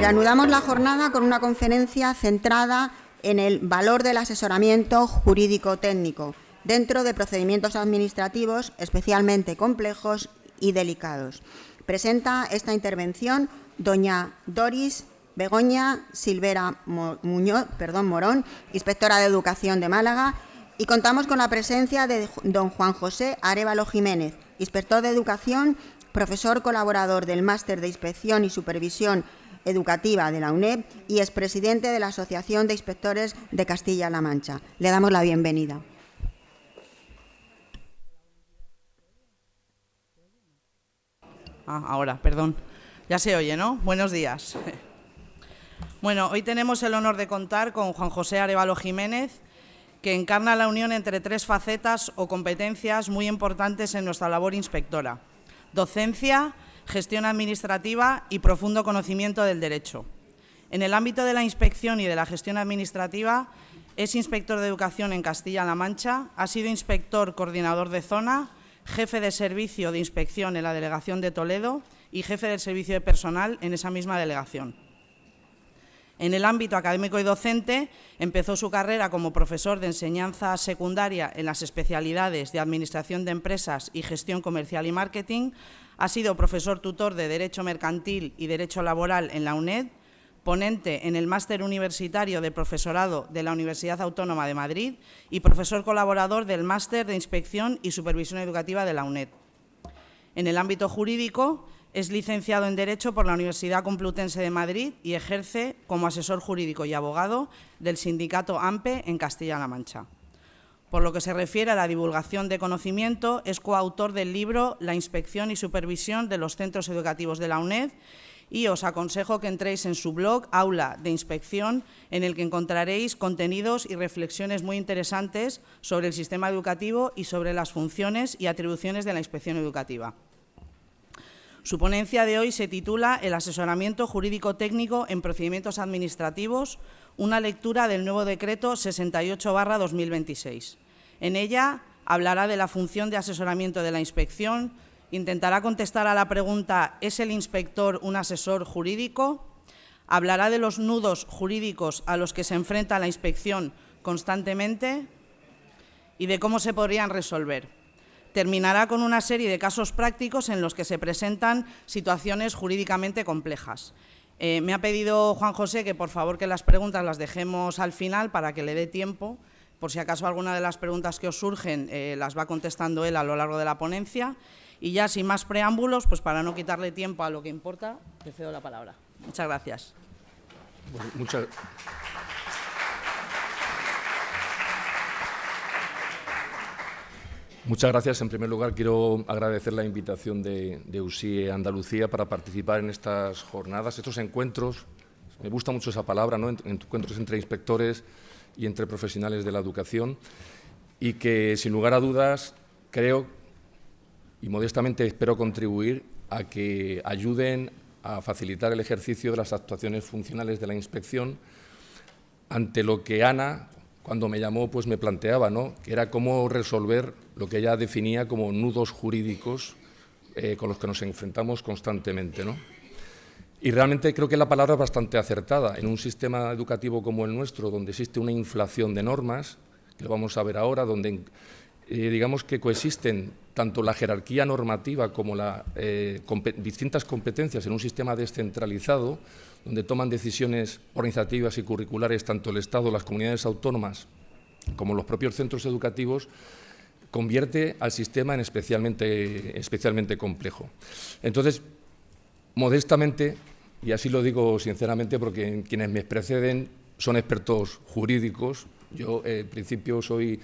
Reanudamos la jornada con una conferencia centrada en el valor del asesoramiento jurídico-técnico dentro de procedimientos administrativos especialmente complejos y delicados. Presenta esta intervención doña Doris Begoña Silvera Morón, inspectora de Educación de Málaga, y contamos con la presencia de don Juan José Arévalo Jiménez, inspector de Educación, profesor colaborador del Máster de Inspección y Supervisión Educativa de la UNED y expresidente de la Asociación de Inspectores de Castilla-La Mancha. Le damos la bienvenida. Ahora, perdón. Ya se oye, ¿no? Buenos días. Bueno, hoy tenemos el honor de contar con Juan José Arévalo Jiménez, que encarna la unión entre tres facetas o competencias muy importantes en nuestra labor inspectora: docencia, gestión administrativa y profundo conocimiento del derecho. En el ámbito de la inspección y de la gestión administrativa, es inspector de educación en Castilla-La Mancha, ha sido inspector coordinador de zona, jefe de servicio de inspección en la delegación de Toledo y jefe del servicio de personal en esa misma delegación. En el ámbito académico y docente, empezó su carrera como profesor de enseñanza secundaria en las especialidades de Administración de Empresas y Gestión Comercial y Marketing. Ha sido profesor tutor de Derecho Mercantil y Derecho Laboral en la UNED, ponente en el Máster Universitario de Profesorado de la Universidad Autónoma de Madrid y profesor colaborador del Máster de Inspección y Supervisión Educativa de la UNED. En el ámbito jurídico, es licenciado en Derecho por la Universidad Complutense de Madrid y ejerce como asesor jurídico y abogado del sindicato AMPE en Castilla-La Mancha. Por lo que se refiere a la divulgación de conocimiento, es coautor del libro La inspección y supervisión de los centros educativos de la UNED, y os aconsejo que entréis en su blog Aula de Inspección, en el que encontraréis contenidos y reflexiones muy interesantes sobre el sistema educativo y sobre las funciones y atribuciones de la inspección educativa. Su ponencia de hoy se titula El asesoramiento jurídico-técnico en procedimientos administrativos, una lectura del nuevo decreto 68/2026. En ella hablará de la función de asesoramiento de la inspección, intentará contestar a la pregunta ¿es el inspector un asesor jurídico? Hablará de los nudos jurídicos a los que se enfrenta la inspección constantemente y de cómo se podrían resolver. Terminará con una serie de casos prácticos en los que se presentan situaciones jurídicamente complejas. Me ha pedido Juan José que, por favor, que las preguntas las dejemos al final para que le dé tiempo. Por si acaso alguna de las preguntas que os surgen las va contestando él a lo largo de la ponencia. Y ya, sin más preámbulos, pues para no quitarle tiempo a lo que importa, te cedo la palabra. Muchas gracias. Bueno, Muchas gracias. En primer lugar, quiero agradecer la invitación de USIE Andalucía para participar en estas jornadas, estos encuentros. Me gusta mucho esa palabra, ¿no? Encuentros entre inspectores y entre profesionales de la educación, y que, sin lugar a dudas, creo y modestamente espero contribuir a que ayuden a facilitar el ejercicio de las actuaciones funcionales de la inspección ante lo que Ana, cuando me llamó, pues me planteaba, ¿no?, que era cómo resolver lo que ella definía como nudos jurídicos con los que nos enfrentamos constantemente, ¿no? Y realmente creo que la palabra es bastante acertada. En un sistema educativo como el nuestro, donde existe una inflación de normas, que lo vamos a ver ahora, donde digamos que coexisten tanto la jerarquía normativa como las distintas competencias en un sistema descentralizado, donde toman decisiones organizativas y curriculares tanto el Estado, las comunidades autónomas, como los propios centros educativos, convierte al sistema en especialmente complejo. Entonces, modestamente, y así lo digo sinceramente porque quienes me preceden son expertos jurídicos, yo en principio soy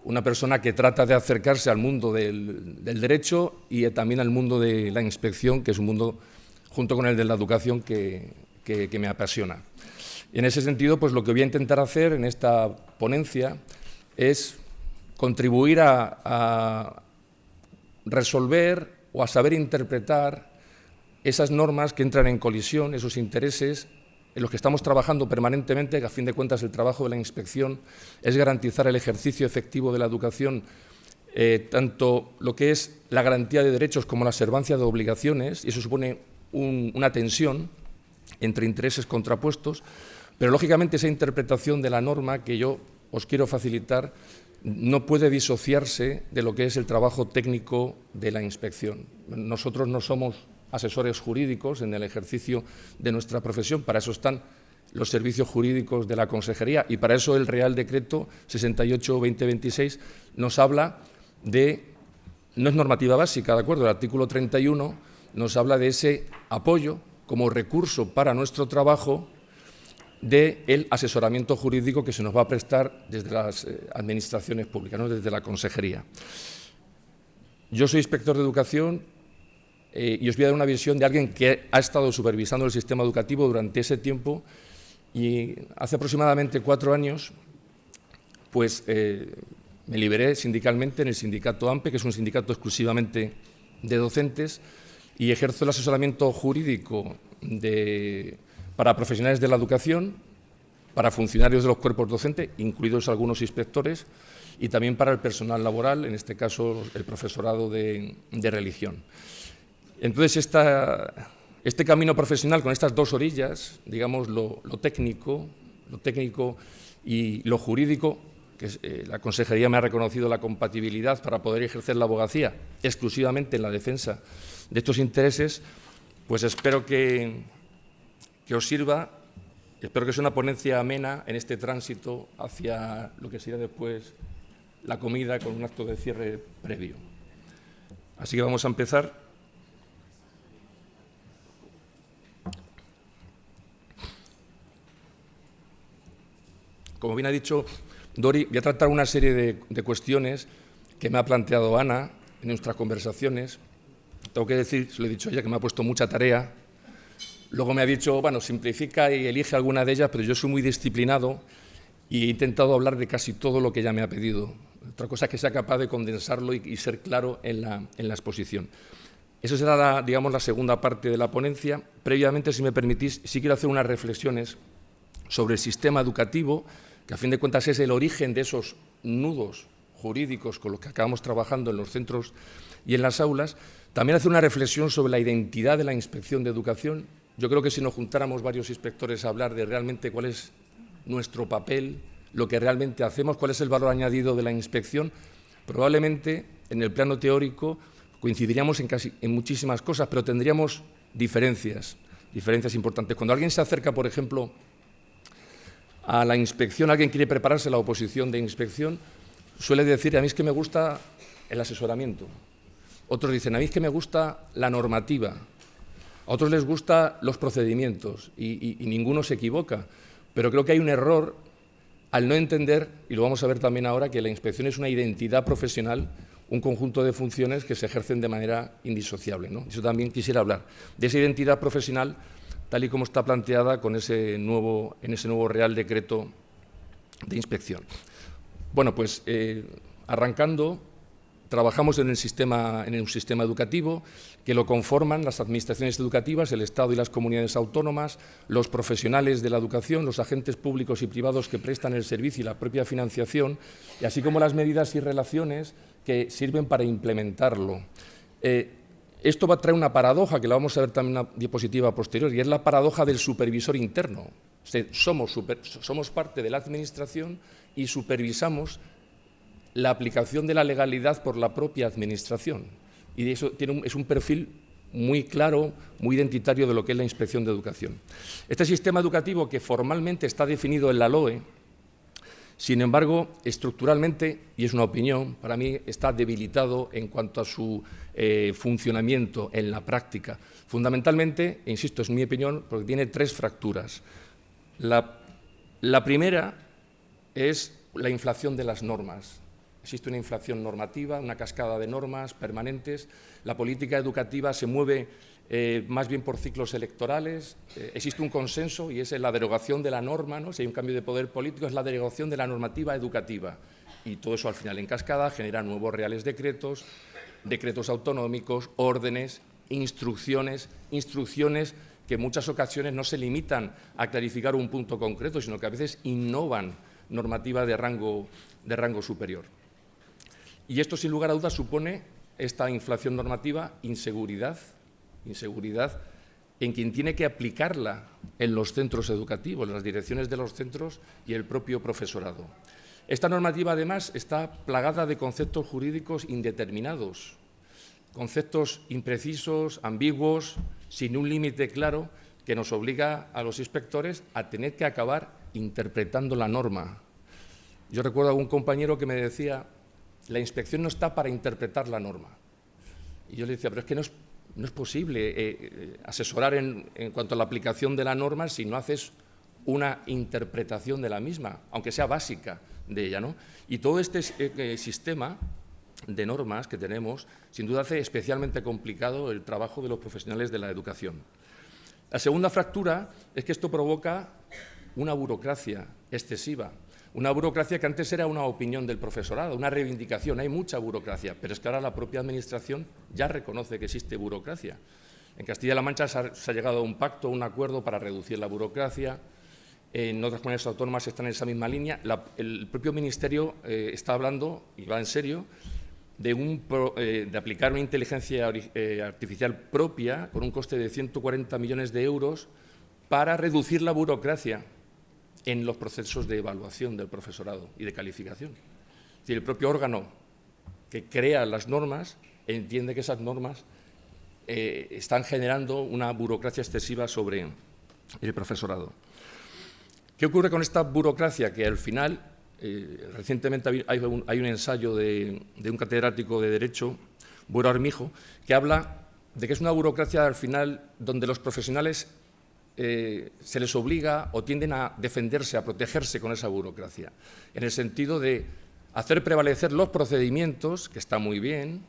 una persona que trata de acercarse al mundo del derecho y también al mundo de la inspección, que es un mundo, junto con el de la educación, que me apasiona. Y en ese sentido, pues lo que voy a intentar hacer en esta ponencia es contribuir a resolver o a saber interpretar esas normas que entran en colisión, esos intereses en los que estamos trabajando permanentemente, que a fin de cuentas el trabajo de la inspección es garantizar el ejercicio efectivo de la educación, tanto lo que es la garantía de derechos como la observancia de obligaciones, y eso supone una tensión entre intereses contrapuestos, pero lógicamente esa interpretación de la norma que yo os quiero facilitar no puede disociarse de lo que es el trabajo técnico de la inspección. Nosotros no somos asesores jurídicos en el ejercicio de nuestra profesión, para eso están los servicios jurídicos de la Consejería y para eso el Real Decreto 68-2026 nos habla de, no es normativa básica, ¿de acuerdo? El artículo 31 nos habla de ese apoyo como recurso para nuestro trabajo del asesoramiento jurídico que se nos va a prestar desde las administraciones públicas, ¿no? Desde la Consejería. Yo soy inspector de educación y os voy a dar una visión de alguien que ha estado supervisando el sistema educativo durante ese tiempo y hace aproximadamente 4 años pues, me liberé sindicalmente en el sindicato AMPE, que es un sindicato exclusivamente de docentes, y ejerzo el asesoramiento jurídico para profesionales de la educación, para funcionarios de los cuerpos docentes, incluidos algunos inspectores, y también para el personal laboral, en este caso el profesorado de religión. Entonces, este camino profesional con estas dos orillas, digamos, lo técnico y lo jurídico, que la Consejería me ha reconocido la compatibilidad para poder ejercer la abogacía exclusivamente en la defensa de estos intereses, pues espero que os sirva, espero que sea una ponencia amena en este tránsito hacia lo que será después la comida con un acto de cierre previo. Así que vamos a empezar. Como bien ha dicho Dori, voy a tratar una serie de cuestiones que me ha planteado Ana en nuestras conversaciones. Tengo que decir, se lo he dicho a ella, que me ha puesto mucha tarea. Luego me ha dicho, bueno, simplifica y elige alguna de ellas, pero yo soy muy disciplinado y he intentado hablar de casi todo lo que ella me ha pedido. Otra cosa es que sea capaz de condensarlo y ser claro en la exposición. Esa será, digamos, la segunda parte de la ponencia. Previamente, si me permitís, sí quiero hacer unas reflexiones sobre el sistema educativo, que a fin de cuentas es el origen de esos nudos jurídicos con los que acabamos trabajando en los centros y en las aulas. También hacer una reflexión sobre la identidad de la Inspección de Educación. Yo creo que si nos juntáramos varios inspectores a hablar de realmente cuál es nuestro papel, lo que realmente hacemos, cuál es el valor añadido de la inspección, probablemente en el plano teórico coincidiríamos en muchísimas cosas, pero tendríamos diferencias importantes. Cuando alguien se acerca, por ejemplo, a la inspección, alguien quiere prepararse la oposición de inspección, suele decir, a mí es que me gusta el asesoramiento. Otros dicen, a mí es que me gusta la normativa. A otros les gustan los procedimientos y ninguno se equivoca. Pero creo que hay un error al no entender, y lo vamos a ver también ahora, que la inspección es una identidad profesional, un conjunto de funciones que se ejercen de manera indisociable, ¿no? Yo también quisiera hablar de esa identidad profesional tal y como está planteada en ese nuevo Real Decreto de Inspección. Bueno, pues arrancando, trabajamos en un sistema educativo que lo conforman las administraciones educativas, el Estado y las comunidades autónomas, los profesionales de la educación, los agentes públicos y privados que prestan el servicio y la propia financiación, y así como las medidas y relaciones que sirven para implementarlo. Esto va a traer una paradoja, que la vamos a ver también en una diapositiva posterior, y es la paradoja del supervisor interno. Somos parte de la Administración y supervisamos la aplicación de la legalidad por la propia Administración. Y eso es un perfil muy claro, muy identitario de lo que es la Inspección de Educación. Este sistema educativo, que formalmente está definido en la LOE, sin embargo, estructuralmente, y es una opinión, para mí está debilitado en cuanto a su funcionamiento en la práctica. Fundamentalmente, e insisto, es mi opinión, porque tiene 3 fracturas. La primera es la inflación de las normas. Existe una inflación normativa, una cascada de normas permanentes. La política educativa se mueve más bien por ciclos electorales. Existe un consenso y es la derogación de la norma, ¿no? Si hay un cambio de poder político, es la derogación de la normativa educativa. Y todo eso al final en cascada genera nuevos reales decretos, decretos autonómicos, órdenes, instrucciones que en muchas ocasiones no se limitan a clarificar un punto concreto, sino que a veces innovan normativa de rango superior. Y esto, sin lugar a dudas, supone esta inflación normativa, inseguridad en quien tiene que aplicarla en los centros educativos, en las direcciones de los centros y el propio profesorado. Esta normativa, además, está plagada de conceptos jurídicos indeterminados, conceptos imprecisos, ambiguos, sin un límite claro, que nos obliga a los inspectores a tener que acabar interpretando la norma. Yo recuerdo a un compañero que me decía, la inspección no está para interpretar la norma. Y yo le decía, pero es que no es posible asesorar en cuanto a la aplicación de la norma si no haces una interpretación de la misma, aunque sea básica de ella, ¿no? Y todo este sistema de normas que tenemos, sin duda hace especialmente complicado el trabajo de los profesionales de la educación. La segunda fractura es que esto provoca una burocracia excesiva, una burocracia que antes era una opinión del profesorado, una reivindicación. Hay mucha burocracia, pero es que ahora la propia Administración ya reconoce que existe burocracia. En Castilla-La Mancha se ha llegado a un pacto, un acuerdo para reducir la burocracia. En otras comunidades autónomas están en esa misma línea. El propio Ministerio está hablando, y va en serio, de aplicar una inteligencia artificial propia con un coste de 140 millones de euros para reducir la burocracia en los procesos de evaluación del profesorado y de calificación. Es decir, el propio órgano que crea las normas entiende que esas normas están generando una burocracia excesiva sobre el profesorado. ¿Qué ocurre con esta burocracia? Que al final, recientemente hay un ensayo de un catedrático de Derecho, Buero Armijo, que habla de que es una burocracia al final donde los profesionales se les obliga o tienden a defenderse, a protegerse con esa burocracia, en el sentido de hacer prevalecer los procedimientos, que está muy bien,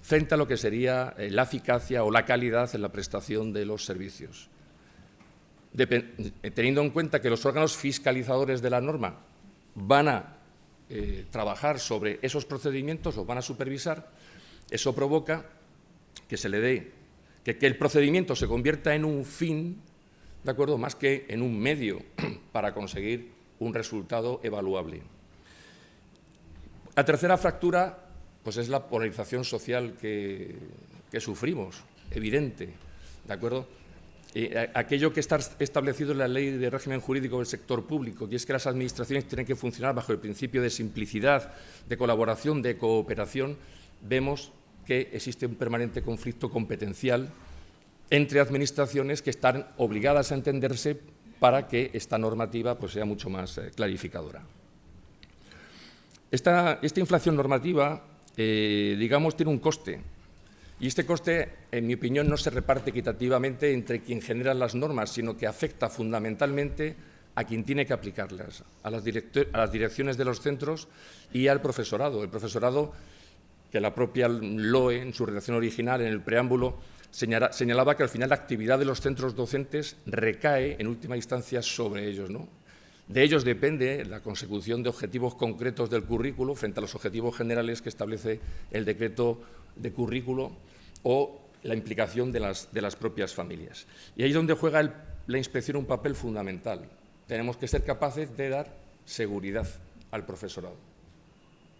frente a lo que sería la eficacia o la calidad en la prestación de los servicios. Teniendo en cuenta que los órganos fiscalizadores de la norma van a trabajar sobre esos procedimientos, los van a supervisar, eso provoca que se le dé, que el procedimiento se convierta en un fin, ¿de acuerdo?, más que en un medio para conseguir un resultado evaluable. La tercera fractura, pues, es la polarización social que sufrimos, evidente, ¿de acuerdo? Aquello que está establecido en la Ley de Régimen Jurídico del Sector Público, y es que las administraciones tienen que funcionar bajo el principio de simplicidad, de colaboración, de cooperación, vemos que existe un permanente conflicto competencial entre administraciones que están obligadas a entenderse para que esta normativa, pues, sea mucho más clarificadora. Esta inflación normativa, digamos, tiene un coste. Y este coste, en mi opinión, no se reparte equitativamente entre quien genera las normas, sino que afecta fundamentalmente a quien tiene que aplicarlas, a las direcciones de los centros y al profesorado. El profesorado, que la propia LOE, en su redacción original, en el preámbulo, señalaba que al final la actividad de los centros docentes recae, en última instancia, sobre ellos, ¿no? De ellos depende la consecución de objetivos concretos del currículo frente a los objetivos generales que establece el decreto de currículo o la implicación de las propias familias. Y ahí es donde juega la inspección un papel fundamental. Tenemos que ser capaces de dar seguridad al profesorado.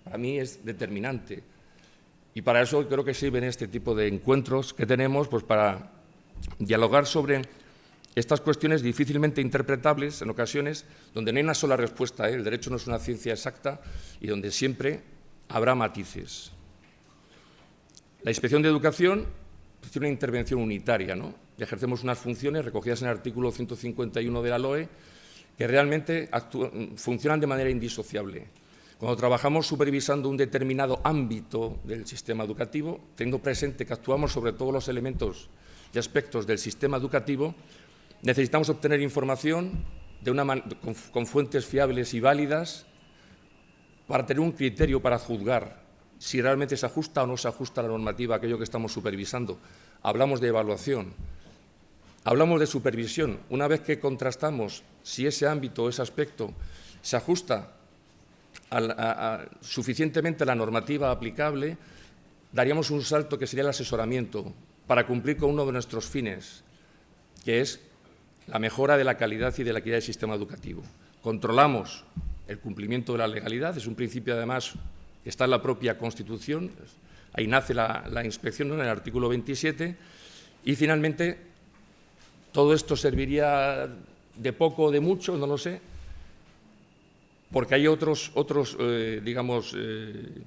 Para mí es determinante. Y para eso creo que sirven este tipo de encuentros que tenemos, pues, para dialogar sobre estas cuestiones difícilmente interpretables en ocasiones, donde no hay una sola respuesta, El derecho no es una ciencia exacta y donde siempre habrá matices. La Inspección de Educación tiene una intervención unitaria, ¿no? Y ejercemos unas funciones recogidas en el artículo 151 de la LOE que realmente funcionan de manera indisociable. Cuando trabajamos supervisando un determinado ámbito del sistema educativo, teniendo presente que actuamos sobre todos los elementos y aspectos del sistema educativo, necesitamos obtener información con fuentes fiables y válidas para tener un criterio para juzgar si realmente se ajusta o no se ajusta a la normativa a aquello que estamos supervisando. Hablamos de evaluación, hablamos de supervisión. Una vez que contrastamos si ese ámbito o ese aspecto se ajusta suficientemente a la normativa aplicable, daríamos un salto que sería el asesoramiento para cumplir con uno de nuestros fines, que es la mejora de la calidad y de la equidad del sistema educativo. Controlamos el cumplimiento de la legalidad, es un principio, además, que está en la propia Constitución, ahí nace la inspección, ¿no?, en el artículo 27, y finalmente todo esto serviría de poco o de mucho, no lo sé, porque hay otros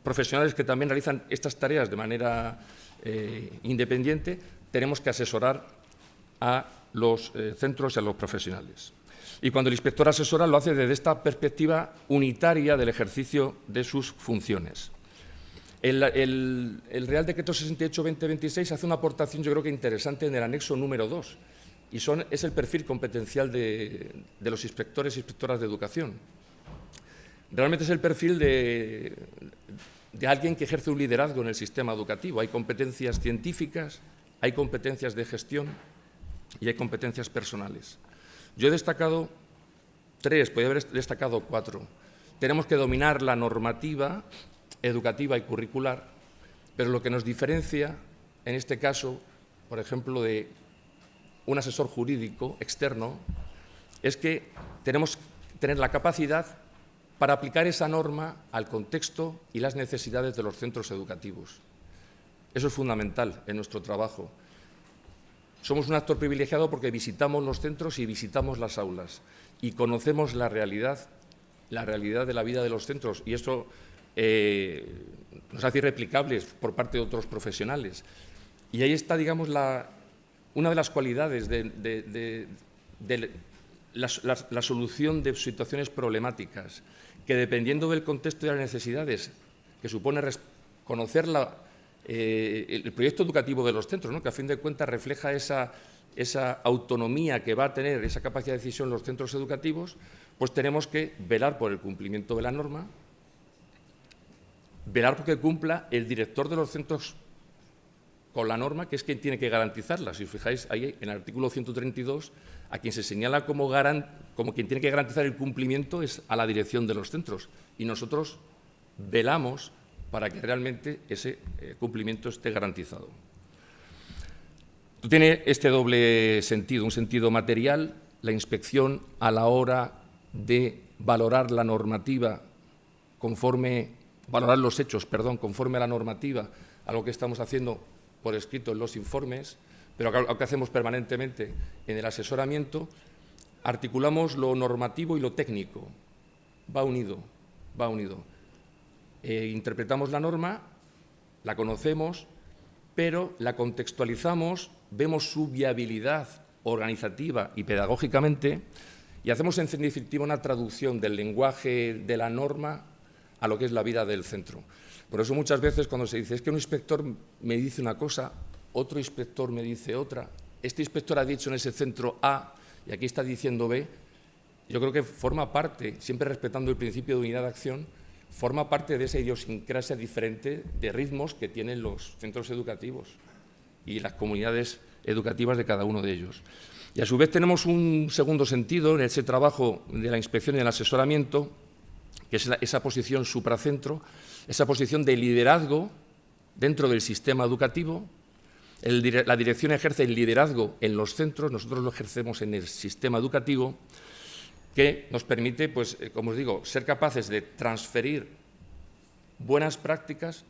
profesionales que también realizan estas tareas de manera independiente. Tenemos que asesorar a los centros y a los profesionales. Y cuando el inspector asesora, lo hace desde esta perspectiva unitaria del ejercicio de sus funciones. El Real Decreto 68/2026 hace una aportación, yo creo que interesante, en el anexo número 2, y es el perfil competencial de los inspectores e inspectoras de educación. Realmente es el perfil de alguien que ejerce un liderazgo en el sistema educativo. Hay competencias científicas, hay competencias de gestión y hay competencias personales. Yo he destacado 3, podría haber destacado 4. Tenemos que dominar la normativa educativa y curricular, pero lo que nos diferencia, en este caso, por ejemplo, de un asesor jurídico externo, es que tenemos que tener la capacidad para aplicar esa norma al contexto y las necesidades de los centros educativos. Eso es fundamental en nuestro trabajo. Somos un actor privilegiado porque visitamos los centros y visitamos las aulas y conocemos la realidad de la vida de los centros, y eso nos hace irreplicables por parte de otros profesionales. Y ahí está, digamos, una de las cualidades de la solución de situaciones problemáticas, que dependiendo del contexto y las necesidades que supone conocer el proyecto educativo de los centros, ¿no?, que a fin de cuentas refleja esa autonomía que va a tener, esa capacidad de decisión los centros educativos, pues tenemos que velar por el cumplimiento de la norma, velar porque cumpla el director de los centros con la norma, que es quien tiene que garantizarla. Si os fijáis, ahí en el artículo 132, a quien se señala como quien tiene que garantizar el cumplimiento es a la dirección de los centros, y nosotros velamos para que realmente ese cumplimiento esté garantizado. Tiene este doble sentido, un sentido material. La inspección, a la hora de valorar la normativa valorar los hechos, conforme a la normativa, algo que estamos haciendo por escrito en los informes, pero algo que hacemos permanentemente en el asesoramiento, articulamos lo normativo y lo técnico. Va unido. Interpretamos la norma, la conocemos, pero la contextualizamos, vemos su viabilidad organizativa y pedagógicamente, y hacemos en definitiva una traducción del lenguaje de la norma a lo que es la vida del centro. Por eso muchas veces cuando se dice es que un inspector me dice una cosa, otro inspector me dice otra, este inspector ha dicho en ese centro A y aquí está diciendo B, yo creo que forma parte, siempre respetando el principio de unidad de acción, forma parte de esa idiosincrasia diferente de ritmos que tienen los centros educativos y las comunidades educativas de cada uno de ellos. Y a su vez tenemos un segundo sentido en ese trabajo de la inspección y del asesoramiento, que es esa posición supracentro, esa posición de liderazgo dentro del sistema educativo. La dirección ejerce el liderazgo en los centros, nosotros lo ejercemos en el sistema educativo, que nos permite, pues, como os digo, ser capaces de transferir buenas prácticas,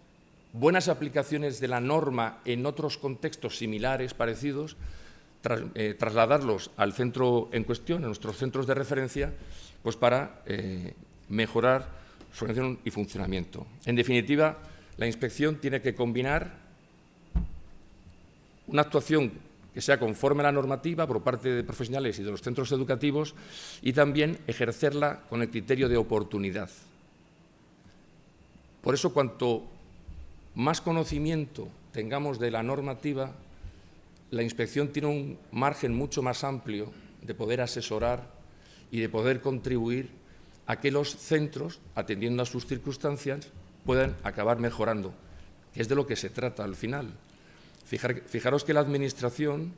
buenas aplicaciones de la norma en otros contextos similares, parecidos, trasladarlos al centro en cuestión, a nuestros centros de referencia, pues para mejorar su organización y funcionamiento. En definitiva, la inspección tiene que combinar una actuación que sea conforme a la normativa por parte de profesionales y de los centros educativos y también ejercerla con el criterio de oportunidad. Por eso, cuanto más conocimiento tengamos de la normativa, la inspección tiene un margen mucho más amplio de poder asesorar y de poder contribuir a que los centros, atendiendo a sus circunstancias, puedan acabar mejorando, que es de lo que se trata al final. Fijaros que la Administración,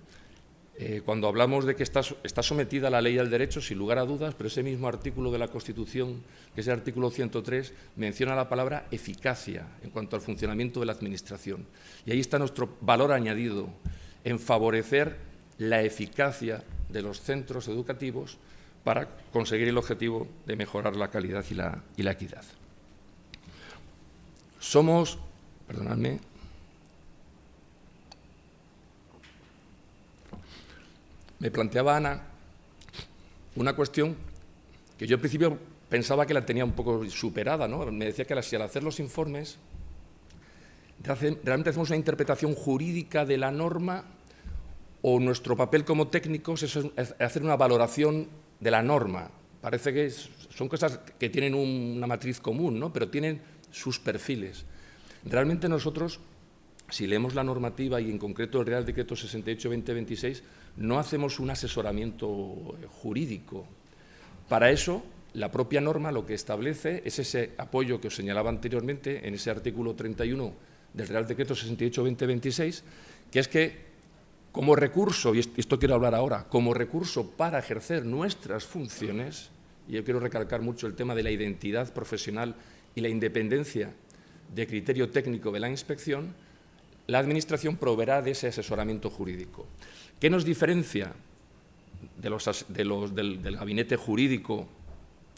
cuando hablamos de que está sometida a la ley y al derecho, sin lugar a dudas, pero ese mismo artículo de la Constitución, que es el artículo 103, menciona la palabra eficacia en cuanto al funcionamiento de la Administración. Y ahí está nuestro valor añadido, en favorecer la eficacia de los centros educativos para conseguir el objetivo de mejorar la calidad y la equidad. me planteaba Ana una cuestión que yo al principio pensaba que la tenía un poco superada, ¿no? Me decía que si al hacer los informes realmente hacemos una interpretación jurídica de la norma o nuestro papel como técnicos es hacer una valoración de la norma. Parece que son cosas que tienen una matriz común, ¿no? Pero tienen sus perfiles. Realmente nosotros, si leemos la normativa y en concreto el Real Decreto 68/2026, no hacemos un asesoramiento jurídico. Para eso, la propia norma lo que establece es ese apoyo que os señalaba anteriormente en ese artículo 31 del Real Decreto 68/2026, que es que como recurso, y esto quiero hablar ahora, como recurso para ejercer nuestras funciones, y yo quiero recalcar mucho el tema de la identidad profesional y la independencia de criterio técnico de la inspección, la Administración proveerá de ese asesoramiento jurídico. ¿Qué nos diferencia del gabinete jurídico,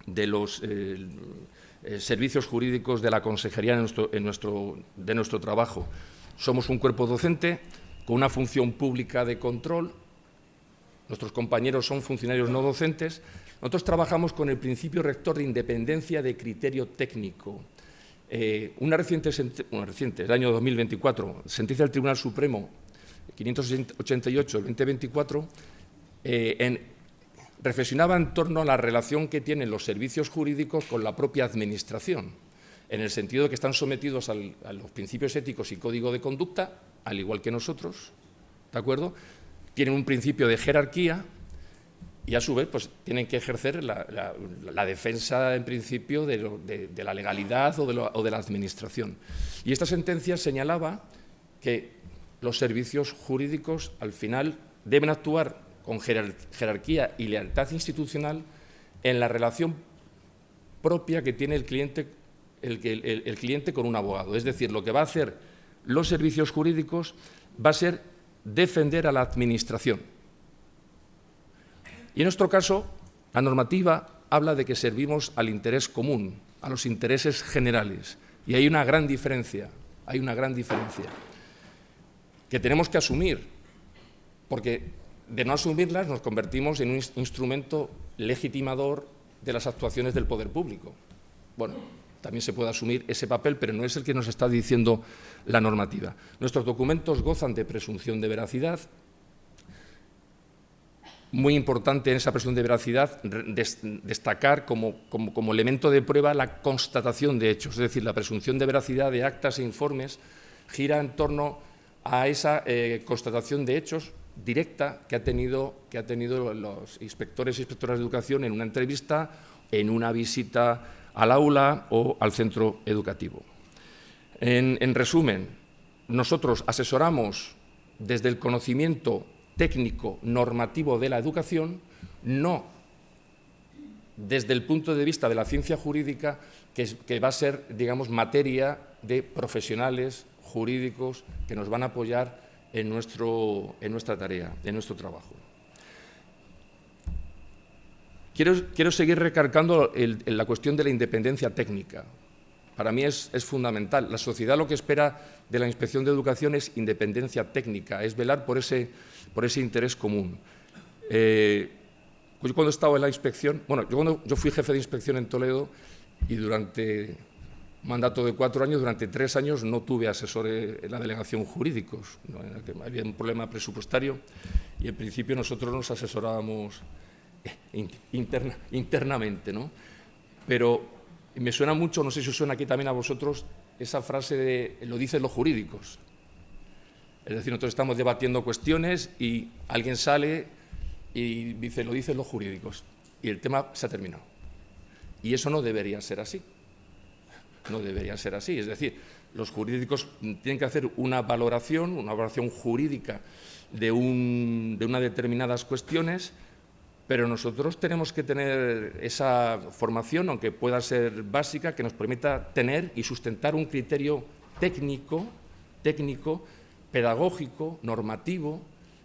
de los servicios jurídicos de la Consejería de nuestro trabajo? Somos un cuerpo docente con una función pública de control. Nuestros compañeros son funcionarios no docentes. Nosotros trabajamos con el principio rector de independencia de criterio técnico. Una reciente, del año 2024, sentencia del Tribunal Supremo 588/2024, reflexionaba en torno a la relación que tienen los servicios jurídicos con la propia Administración, en el sentido de que están sometidos a los principios éticos y código de conducta, al igual que nosotros, ¿de acuerdo? Tienen un principio de jerarquía y, a su vez, pues, tienen que ejercer la defensa, en principio, de la legalidad o de la Administración. Y esta sentencia señalaba que los servicios jurídicos, al final, deben actuar con jerarquía y lealtad institucional en la relación propia que tiene el cliente con un abogado. Es decir, lo que va a hacer los servicios jurídicos va a ser defender a la Administración. Y en nuestro caso, la normativa habla de que servimos al interés común, a los intereses generales. Y hay una gran diferencia, que tenemos que asumir, porque de no asumirlas nos convertimos en un instrumento legitimador de las actuaciones del poder público. Bueno, también se puede asumir ese papel, pero no es el que nos está diciendo la normativa. Nuestros documentos gozan de presunción de veracidad. Muy importante en esa presunción de veracidad destacar como elemento de prueba la constatación de hechos, es decir, la presunción de veracidad de actas e informes gira en torno a esa constatación de hechos directa que ha tenido los inspectores y inspectoras de educación en una entrevista, en una visita al aula o al centro educativo. En resumen, nosotros asesoramos desde el conocimiento técnico normativo de la educación, no desde el punto de vista de la ciencia jurídica, que va a ser, digamos, materia de profesionales jurídicos que nos van a apoyar en nuestra tarea, en nuestro trabajo. Quiero seguir recalcando la cuestión de la independencia técnica. Para mí es fundamental. La sociedad lo que espera de la Inspección de Educación es independencia técnica, es velar por ese interés común. Yo cuando estaba en la inspección, yo fui jefe de inspección en Toledo y durante un mandato de 4 años, durante 3 años no tuve asesor en la delegación jurídicos, ¿no? Había un problema presupuestario y en principio nosotros nos asesorábamos internamente, ¿no? Pero me suena mucho, no sé si os suena aquí también a vosotros, esa frase de lo dicen los jurídicos. Es decir, nosotros estamos debatiendo cuestiones y alguien sale y dice, lo dicen los jurídicos, y el tema se ha terminado. Y eso no debería ser así. No debería ser así. Es decir, los jurídicos tienen que hacer una valoración jurídica de unas determinadas cuestiones, pero nosotros tenemos que tener esa formación, aunque pueda ser básica, que nos permita tener y sustentar un criterio técnico, pedagógico, normativo,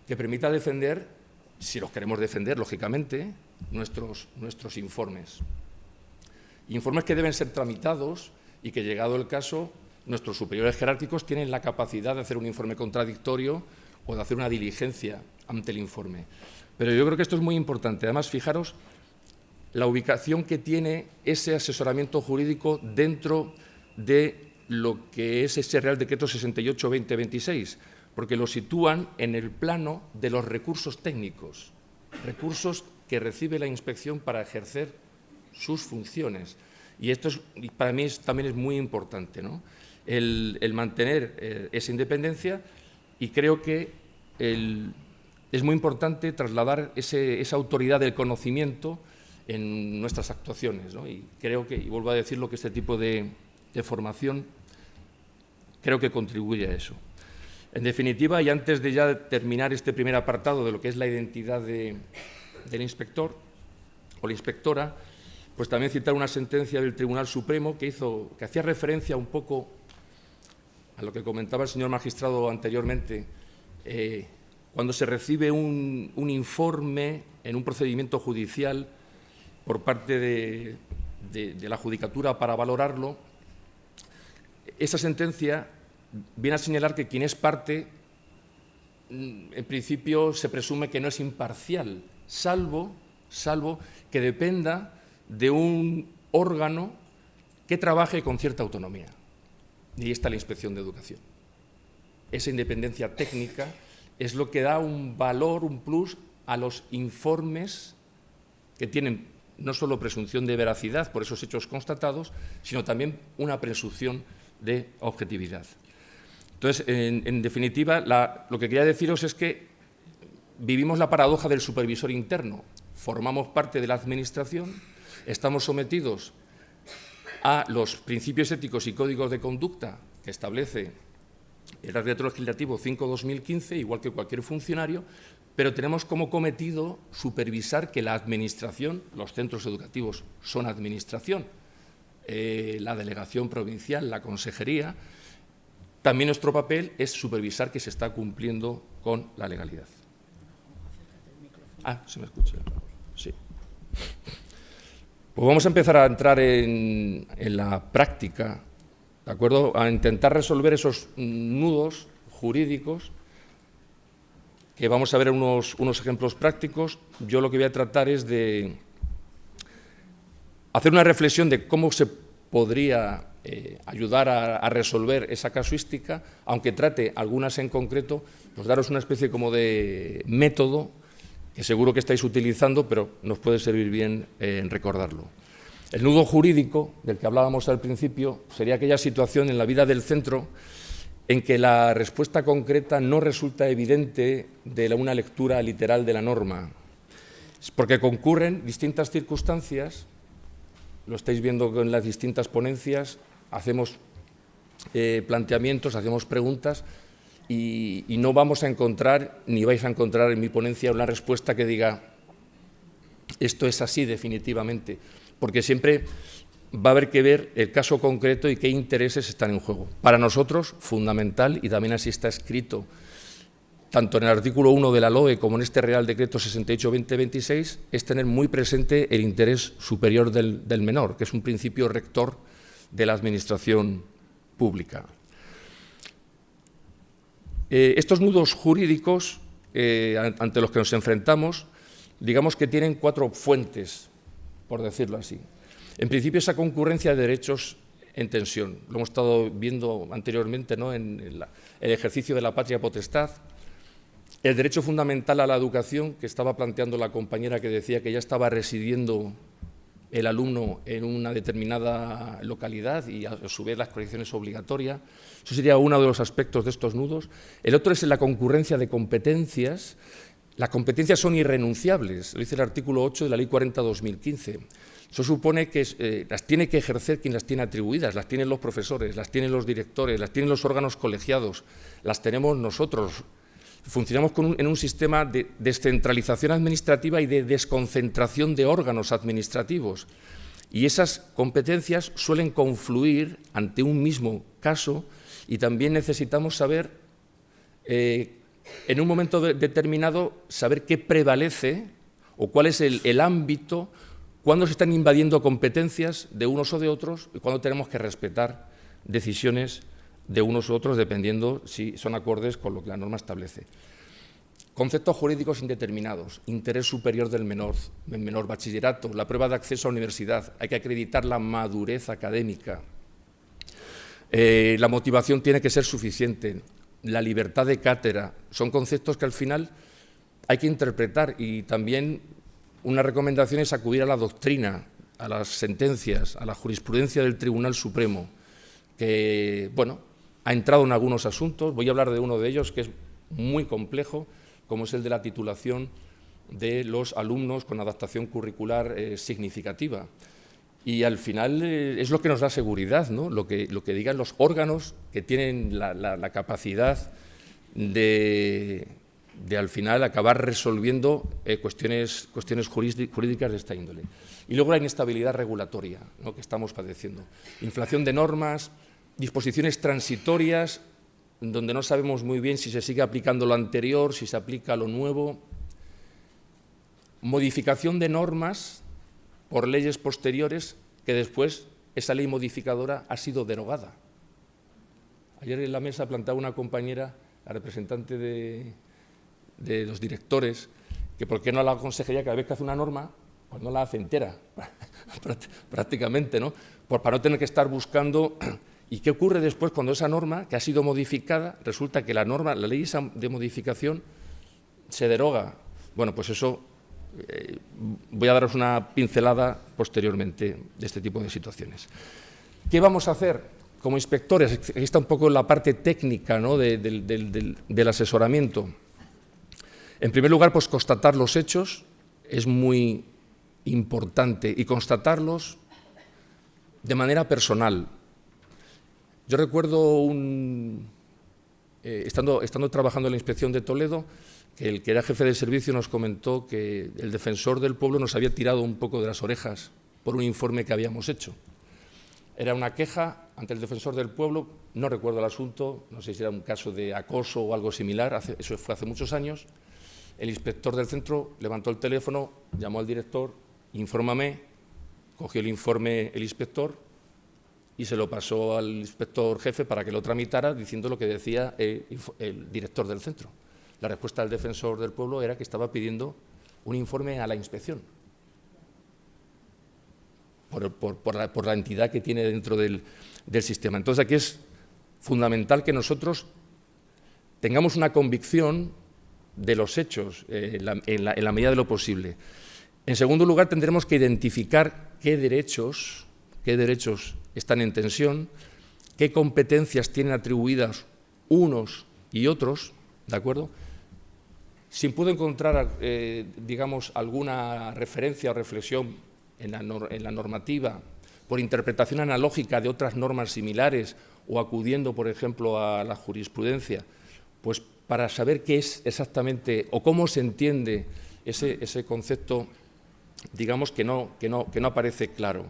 que permita defender, si los queremos defender, lógicamente, nuestros informes. Informes que deben ser tramitados y que, llegado el caso, nuestros superiores jerárquicos tienen la capacidad de hacer un informe contradictorio o de hacer una diligencia ante el informe. Pero yo creo que esto es muy importante. Además, fijaros la ubicación que tiene ese asesoramiento jurídico dentro de lo que es ese Real Decreto 68-2026, porque lo sitúan en el plano de los recursos técnicos, recursos que recibe la inspección para ejercer sus funciones. Y esto para mí también es muy importante, ¿no? El mantener esa independencia, y creo que es muy importante trasladar esa autoridad del conocimiento en nuestras actuaciones, ¿no? Y creo que, y vuelvo a decirlo, que este tipo de formación creo que contribuye a eso. En definitiva, y antes de ya terminar este primer apartado de lo que es la identidad del inspector o la inspectora, pues también citar una sentencia del Tribunal Supremo que hacía referencia un poco a lo que comentaba el señor magistrado anteriormente. Cuando se recibe un informe en un procedimiento judicial por parte de la Judicatura para valorarlo, esa sentencia viene a señalar que quien es parte, en principio, se presume que no es imparcial, salvo que dependa de un órgano que trabaje con cierta autonomía. Y ahí está la Inspección de Educación. Esa independencia técnica es lo que da un valor, un plus a los informes que tienen no solo presunción de veracidad por esos hechos constatados, sino también una presunción de objetividad. Entonces, en definitiva, lo que quería deciros es que vivimos la paradoja del supervisor interno. Formamos parte de la Administración, estamos sometidos a los principios éticos y códigos de conducta que establece el Real Decreto Legislativo 5/2015, igual que cualquier funcionario, pero tenemos como cometido supervisar que la Administración, los centros educativos son Administración, la delegación provincial, la consejería. También nuestro papel es supervisar que se está cumpliendo con la legalidad. ¿Se me escucha? Sí. Pues vamos a empezar a entrar en la práctica, ¿de acuerdo? A intentar resolver esos nudos jurídicos, que vamos a ver unos ejemplos prácticos. Yo lo que voy a tratar es de hacer una reflexión de cómo se podría ayudar a resolver esa casuística, aunque trate algunas en concreto, pues daros una especie como de método que seguro que estáis utilizando, pero nos puede servir bien recordarlo. El nudo jurídico, del que hablábamos al principio, sería aquella situación en la vida del centro en que la respuesta concreta no resulta evidente de una lectura literal de la norma, porque concurren distintas circunstancias, lo estáis viendo en las distintas ponencias, hacemos planteamientos, hacemos preguntas, y no vamos a encontrar, ni vais a encontrar en mi ponencia, una respuesta que diga esto es así definitivamente, porque siempre va a haber que ver el caso concreto y qué intereses están en juego. Para nosotros, fundamental, y también así está escrito, tanto en el artículo 1 de la LOE como en este Real Decreto 68-2026, es tener muy presente el interés superior del menor, que es un principio rector de la Administración pública. Estos nudos jurídicos ante los que nos enfrentamos, digamos que tienen 4 fuentes, por decirlo así. En principio, esa concurrencia de derechos en tensión. Lo hemos estado viendo anteriormente, ¿no?, en el ejercicio de la patria potestad, el derecho fundamental a la educación, que estaba planteando la compañera, que decía que ya estaba residiendo el alumno en una determinada localidad y a su vez la escolarización es obligatoria. Eso sería uno de los aspectos de estos nudos. El otro es la concurrencia de competencias. Las competencias son irrenunciables, lo dice el artículo 8 de la Ley 40/2015. Eso supone que las tiene que ejercer quien las tiene atribuidas, las tienen los profesores, las tienen los directores, las tienen los órganos colegiados, las tenemos nosotros. Funcionamos en un sistema de descentralización administrativa y de desconcentración de órganos administrativos. Y esas competencias suelen confluir ante un mismo caso y también necesitamos saber, en un momento determinado, saber qué prevalece o cuál es el ámbito, cuándo se están invadiendo competencias de unos o de otros y cuándo tenemos que respetar decisiones de unos u otros, dependiendo si son acordes con lo que la norma establece. Conceptos jurídicos indeterminados, interés superior del menor, bachillerato, la prueba de acceso a la universidad, hay que acreditar la madurez académica, la motivación tiene que ser suficiente, la libertad de cátedra, son conceptos que al final hay que interpretar y también una recomendación es acudir a la doctrina, a las sentencias, a la jurisprudencia del Tribunal Supremo, que, bueno, ha entrado en algunos asuntos, voy a hablar de uno de ellos que es muy complejo, como es el de la titulación de los alumnos con adaptación curricular significativa. Y al final es lo que nos da seguridad, ¿no? Lo que digan los órganos que tienen la capacidad de al final acabar resolviendo cuestiones jurídicas de esta índole. Y luego la inestabilidad regulatoria, ¿no?, que estamos padeciendo. Inflación de normas, disposiciones transitorias, donde no sabemos muy bien si se sigue aplicando lo anterior, si se aplica lo nuevo. Modificación de normas por leyes posteriores que después esa ley modificadora ha sido derogada. Ayer en la mesa planteaba una compañera, la representante de los directores, que por qué no la consejería cada vez que hace una norma, pues no la hace entera, prácticamente, ¿no? Para no tener que estar buscando. ¿Y qué ocurre después cuando esa norma, que ha sido modificada, resulta que la ley de modificación se deroga? Bueno, pues eso voy a daros una pincelada posteriormente de este tipo de situaciones. ¿Qué vamos a hacer como inspectores? Aquí está un poco la parte técnica, ¿no?, del asesoramiento. En primer lugar, pues constatar los hechos es muy importante y constatarlos de manera personal. Yo recuerdo, estando trabajando en la Inspección de Toledo, que el que era jefe de servicio nos comentó que el defensor del pueblo nos había tirado un poco de las orejas por un informe que habíamos hecho. Era una queja ante el defensor del pueblo, no recuerdo el asunto, no sé si era un caso de acoso o algo similar, eso fue hace muchos años. El inspector del centro levantó el teléfono, llamó al director, infórmame, cogió el informe el inspector y se lo pasó al inspector jefe para que lo tramitara diciendo lo que decía el director del centro. La respuesta del defensor del pueblo era que estaba pidiendo un informe a la inspección por la entidad que tiene dentro del sistema. Entonces, aquí es fundamental que nosotros tengamos una convicción de los hechos en la medida de lo posible. En segundo lugar, tendremos que identificar qué derechos están en tensión, qué competencias tienen atribuidas unos y otros, ¿de acuerdo? Si puedo encontrar, digamos, alguna referencia o reflexión en la normativa por interpretación analógica de otras normas similares o acudiendo, por ejemplo, a la jurisprudencia, pues para saber qué es exactamente o cómo se entiende ese concepto, digamos, que no aparece claro.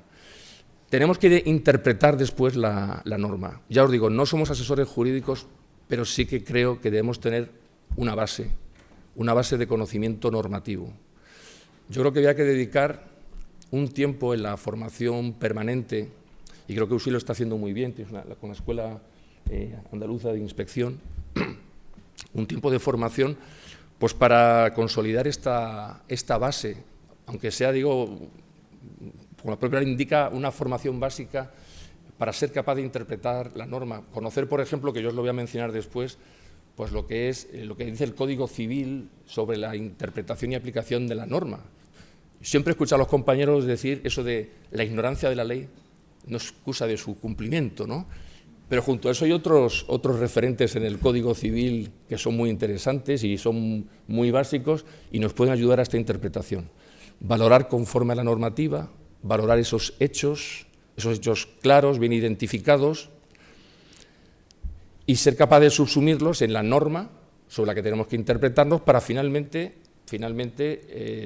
Tenemos que interpretar después la norma. Ya os digo, no somos asesores jurídicos, pero sí que creo que debemos tener una base de conocimiento normativo. Yo creo que había que dedicar un tiempo en la formación permanente, y creo que USI lo está haciendo muy bien, con la Escuela Andaluza de Inspección, un tiempo de formación pues para consolidar esta base, aunque sea, digo, como la propia indica, una formación básica para ser capaz de interpretar la norma. Conocer, por ejemplo, que yo os lo voy a mencionar después, pues lo que dice el Código Civil sobre la interpretación y aplicación de la norma. Siempre he escuchado a los compañeros decir eso de la ignorancia de la ley no es excusa de su cumplimiento, ¿no? Pero junto a eso hay otros referentes en el Código Civil que son muy interesantes y son muy básicos y nos pueden ayudar a esta interpretación. Valorar conforme a la normativa, valorar esos hechos claros, bien identificados, y ser capaz de subsumirlos en la norma sobre la que tenemos que interpretarnos para finalmente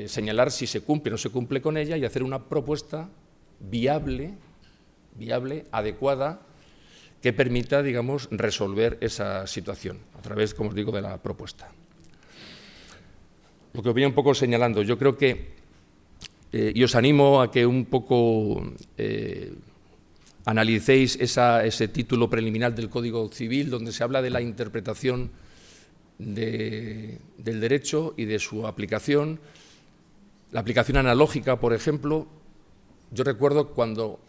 señalar si se cumple o no se cumple con ella y hacer una propuesta viable, adecuada, que permita, digamos, resolver esa situación a través, como os digo, de la propuesta. Lo que os voy un poco señalando, yo creo que, y os animo a que un poco analicéis ese título preliminar del Código Civil, donde se habla de la interpretación del derecho y de su aplicación. La aplicación analógica, por ejemplo, yo recuerdo cuando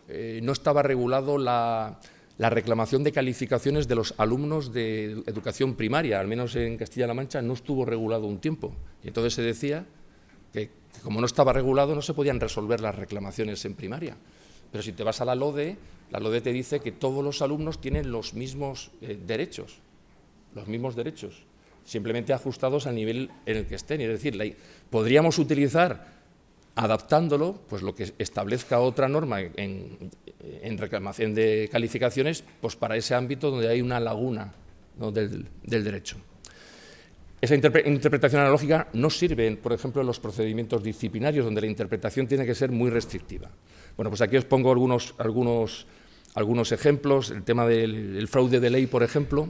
no estaba regulado la reclamación de calificaciones de los alumnos de educación primaria, al menos en Castilla-La Mancha, no estuvo regulado un tiempo. Y entonces se decía que como no estaba regulado no se podían resolver las reclamaciones en primaria. Pero si te vas a la LODE te dice que todos los alumnos tienen los mismos derechos, simplemente ajustados al nivel en el que estén. Es decir, podríamos utilizar, adaptándolo, pues lo que establezca otra norma en reclamación de calificaciones, pues para ese ámbito donde hay una laguna, ¿no?, del derecho. Esa interpretación analógica no sirve, por ejemplo, en los procedimientos disciplinarios, donde la interpretación tiene que ser muy restrictiva. Bueno, pues aquí os pongo algunos ejemplos. El tema del fraude de ley, por ejemplo.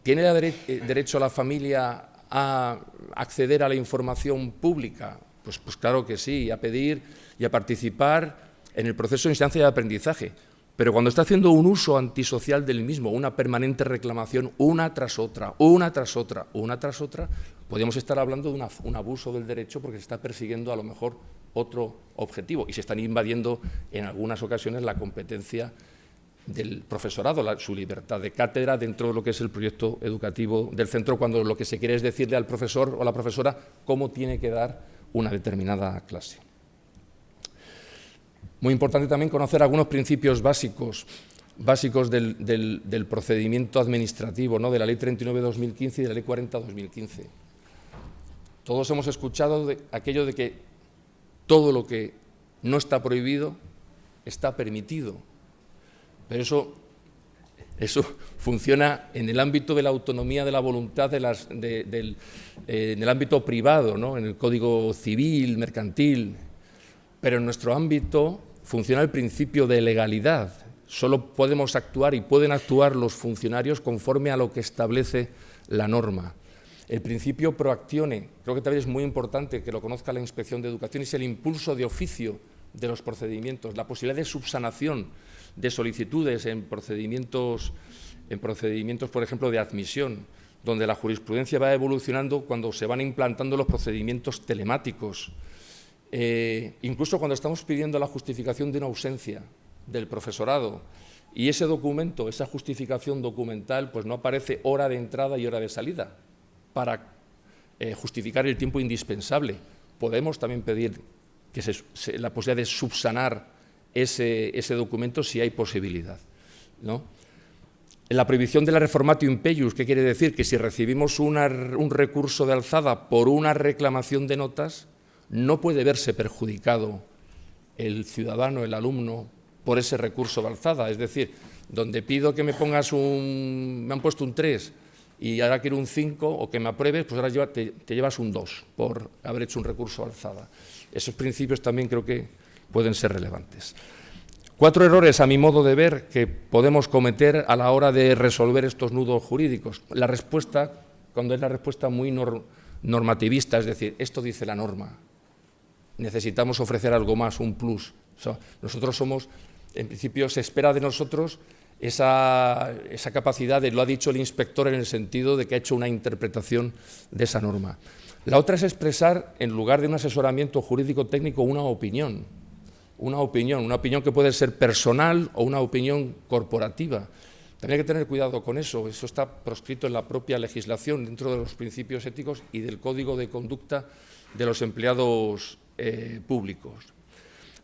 ¿Tiene derecho la familia a acceder a la información pública? Pues claro que sí, y a pedir y a participar en el proceso de enseñanza y de aprendizaje. Pero cuando está haciendo un uso antisocial del mismo, una permanente reclamación, una tras otra, podríamos estar hablando de un abuso del derecho porque se está persiguiendo a lo mejor otro objetivo y se están invadiendo en algunas ocasiones la competencia del profesorado, su libertad de cátedra dentro de lo que es el proyecto educativo del centro, cuando lo que se quiere es decirle al profesor o a la profesora cómo tiene que dar una determinada clase. Muy importante también conocer algunos principios básicos del procedimiento administrativo, ¿no?, de la Ley 39/2015 y de la Ley 40/2015. Todos hemos escuchado aquello de que todo lo que no está prohibido está permitido, pero eso funciona en el ámbito de la autonomía de la voluntad en el ámbito privado, ¿no?, en el Código Civil, mercantil, pero en nuestro ámbito funciona el principio de legalidad. Solo podemos actuar y pueden actuar los funcionarios conforme a lo que establece la norma. El principio pro actione, creo que también es muy importante que lo conozca la Inspección de Educación, es el impulso de oficio de los procedimientos, la posibilidad de subsanación de solicitudes en procedimientos, por ejemplo, de admisión, donde la jurisprudencia va evolucionando cuando se van implantando los procedimientos telemáticos. Incluso cuando estamos pidiendo la justificación de una ausencia del profesorado y ese documento, esa justificación documental, pues no aparece hora de entrada y hora de salida para justificar el tiempo indispensable. Podemos también pedir la posibilidad de subsanar ese documento si hay posibilidad, ¿no? En la prohibición de la reformatio impeius, ¿qué quiere decir? Que si recibimos un recurso de alzada por una reclamación de notas, no puede verse perjudicado el ciudadano, el alumno, por ese recurso de alzada. Es decir, donde pido que me pongas me han puesto un 3 y ahora quiero un 5 o que me apruebes, pues ahora te llevas un 2 por haber hecho un recurso de alzada. Esos principios también creo que pueden ser relevantes. 4 errores, a mi modo de ver, que podemos cometer a la hora de resolver estos nudos jurídicos. La respuesta, cuando es la respuesta muy normativista, es decir, esto dice la norma, necesitamos ofrecer algo más, un plus. O sea, nosotros somos, en principio, se espera de nosotros esa capacidad lo ha dicho el inspector en el sentido de que ha hecho una interpretación de esa norma. La otra es expresar, en lugar de un asesoramiento jurídico-técnico, una opinión que puede ser personal o una opinión corporativa. También hay que tener cuidado con eso está proscrito en la propia legislación, dentro de los principios éticos y del Código de Conducta de los empleados públicos.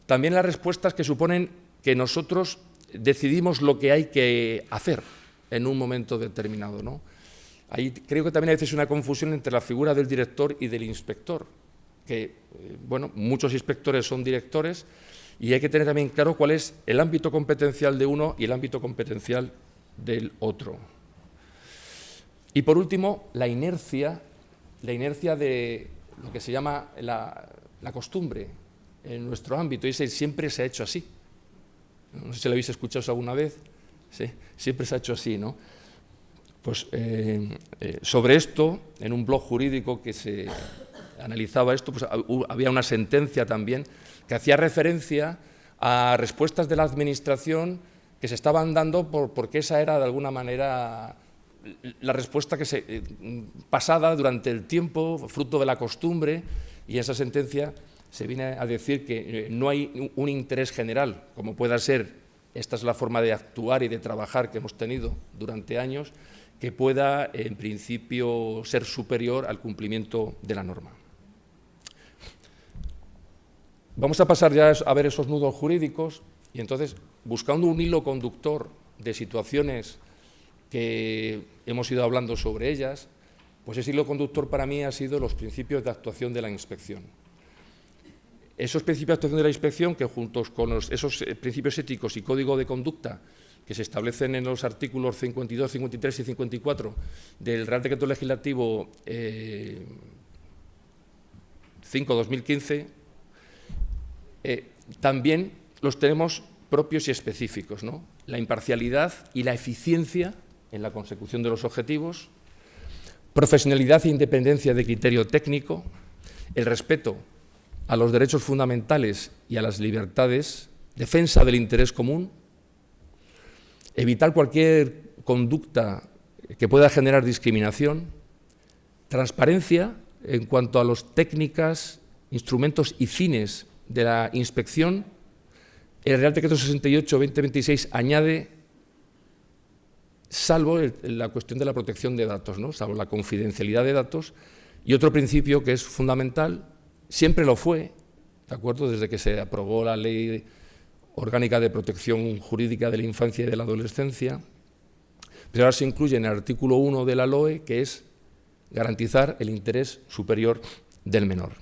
También las respuestas que suponen que nosotros decidimos lo que hay que hacer en un momento determinado, ¿no? Ahí creo que también hay veces una confusión entre la figura del director y del inspector, que, bueno, muchos inspectores son directores y hay que tener también claro cuál es el ámbito competencial de uno y el ámbito competencial del otro. Y por último, la inercia de lo que se llama la costumbre en nuestro ámbito, y siempre se ha hecho así. No sé si lo habéis escuchado alguna vez, ¿sí? Siempre se ha hecho así, ¿no? Pues sobre esto, en un blog jurídico que se analizaba esto, pues había una sentencia también que hacía referencia a respuestas de la Administración que se estaban dando porque esa era de alguna manera la respuesta pasada durante el tiempo, fruto de la costumbre, y en esa sentencia se viene a decir que no hay un interés general, como pueda ser, esta es la forma de actuar y de trabajar que hemos tenido durante años, que pueda, en principio, ser superior al cumplimiento de la norma. Vamos a pasar ya a ver esos nudos jurídicos y entonces, buscando un hilo conductor de situaciones que hemos ido hablando sobre ellas, pues ese hilo conductor para mí ha sido los principios de actuación de la inspección. Esos principios de actuación de la inspección que juntos con esos principios éticos y código de conducta que se establecen en los artículos 52, 53 y 54 del Real Decreto Legislativo 5/2015, también los tenemos propios y específicos, ¿no? La imparcialidad y la eficiencia en la consecución de los objetivos, profesionalidad e independencia de criterio técnico, el respeto a los derechos fundamentales y a las libertades, defensa del interés común, evitar cualquier conducta que pueda generar discriminación, transparencia en cuanto a las técnicas, instrumentos y fines de la inspección. El Real Decreto 68/2026 añade, salvo la cuestión de la protección de datos, ¿no? Salvo la confidencialidad de datos, y otro principio que es fundamental, siempre lo fue, ¿de acuerdo?, desde que se aprobó la Ley Orgánica de Protección Jurídica de la Infancia y de la Adolescencia, pero ahora se incluye en el artículo 1 de la LOE, que es garantizar el interés superior del menor.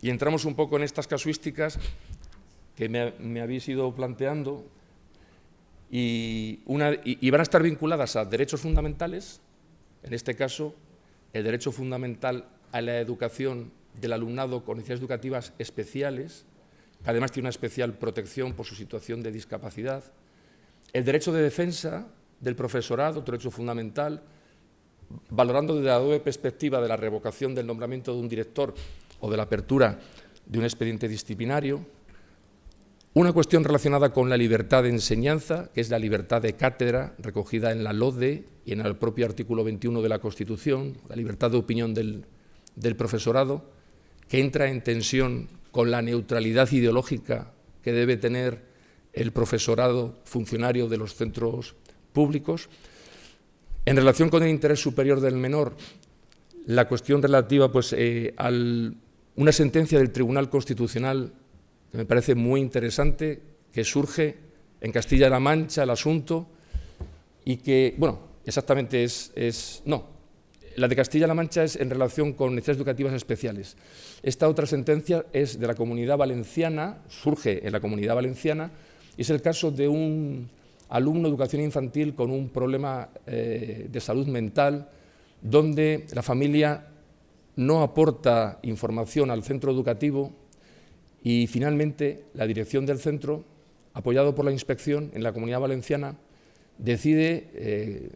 Y entramos un poco en estas casuísticas que me habéis ido planteando y van a estar vinculadas a derechos fundamentales, en este caso el derecho fundamental a la educación del alumnado con necesidades educativas especiales, que además tiene una especial protección por su situación de discapacidad, el derecho de defensa del profesorado, otro derecho fundamental, valorando desde la doble perspectiva de la revocación del nombramiento de un director o de la apertura de un expediente disciplinario, una cuestión relacionada con la libertad de enseñanza, que es la libertad de cátedra recogida en la LODE y en el propio artículo 21 de la Constitución, la libertad de opinión del profesorado, que entra en tensión con la neutralidad ideológica que debe tener el profesorado funcionario de los centros públicos. En relación con el interés superior del menor, la cuestión relativa pues, a una sentencia del Tribunal Constitucional que me parece muy interesante, que surge en Castilla-La Mancha el asunto y que, bueno, exactamente la de Castilla-La Mancha es en relación con necesidades educativas especiales. Esta otra sentencia es de la Comunidad Valenciana, surge en la Comunidad Valenciana, y es el caso de un alumno de educación infantil con un problema de salud mental, donde la familia no aporta información al centro educativo y finalmente la dirección del centro, apoyado por la inspección en la Comunidad Valenciana, decide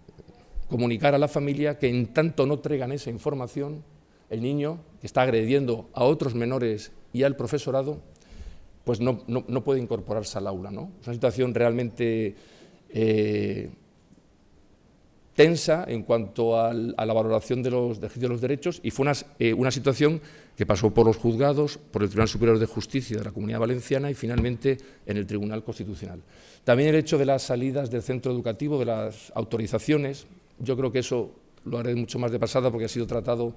comunicar a la familia que en tanto no traigan esa información, el niño que está agrediendo a otros menores y al profesorado, pues no puede incorporarse al aula, ¿no? Es una situación realmente tensa en cuanto a la valoración de los derechos y fue una situación que pasó por los juzgados, por el Tribunal Superior de Justicia de la Comunidad Valenciana y finalmente en el Tribunal Constitucional. También el hecho de las salidas del centro educativo, de las autorizaciones, yo creo que eso lo haré mucho más de pasada porque ha sido tratado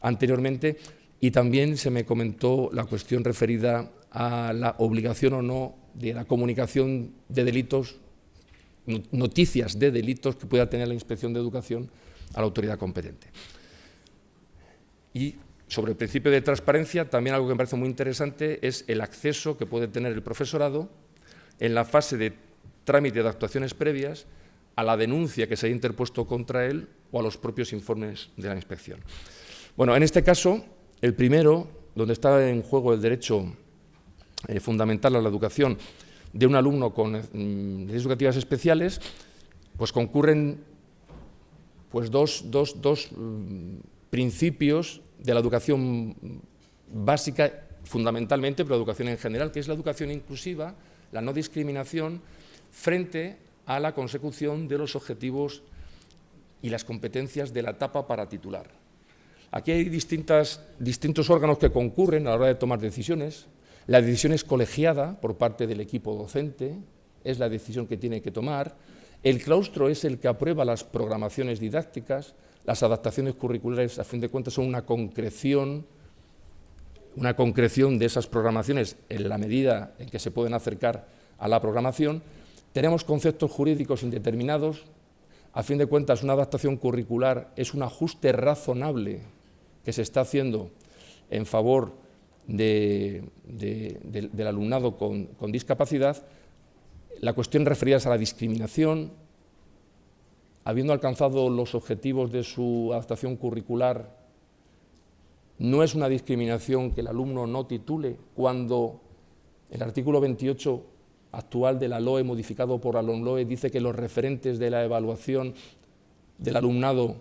anteriormente, y también se me comentó la cuestión referida a la obligación o no de la comunicación de delitos, noticias de delitos que pueda tener la Inspección de Educación a la autoridad competente. Y sobre el principio de transparencia, también algo que me parece muy interesante es el acceso que puede tener el profesorado en la fase de trámite de actuaciones previas a la denuncia que se haya interpuesto contra él o a los propios informes de la inspección. Bueno, en este caso, el primero, donde está en juego el derecho fundamental a la educación de un alumno con necesidades educativas especiales, pues concurren pues, dos principios de la educación básica, fundamentalmente, pero la educación en general, que es la educación inclusiva, la no discriminación, frente a la consecución de los objetivos y las competencias de la etapa para titular. Aquí hay distintos órganos que concurren a la hora de tomar decisiones. La decisión es colegiada por parte del equipo docente, es la decisión que tiene que tomar. El claustro es el que aprueba las programaciones didácticas. Las adaptaciones curriculares, a fin de cuentas, son una concreción de esas programaciones en la medida en que se pueden acercar a la programación. Tenemos conceptos jurídicos indeterminados. A fin de cuentas, una adaptación curricular es un ajuste razonable que se está haciendo en favor del alumnado con discapacidad. La cuestión referida a la discriminación, habiendo alcanzado los objetivos de su adaptación curricular, no es una discriminación que el alumno no titule cuando el artículo 28 actual de la LOE, modificado por la LOMLOE, dice que los referentes de la evaluación del alumnado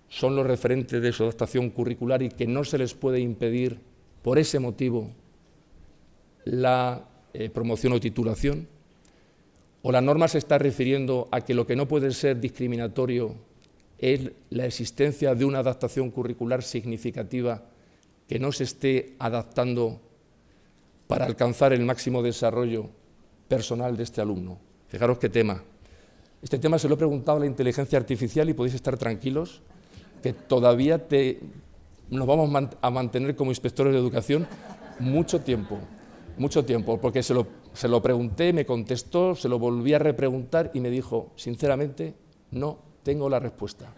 son los referentes de su adaptación curricular y que no se les puede impedir, por ese motivo, la promoción o titulación. O la norma se está refiriendo a que lo que no puede ser discriminatorio es la existencia de una adaptación curricular significativa que no se esté adaptando para alcanzar el máximo desarrollo personal de este alumno. Fijaros qué tema. Este tema se lo he preguntado a la inteligencia artificial y podéis estar tranquilos que todavía nos vamos a mantener como inspectores de educación mucho tiempo, porque se lo pregunté, me contestó, se lo volví a repreguntar y me dijo, sinceramente, no tengo la respuesta.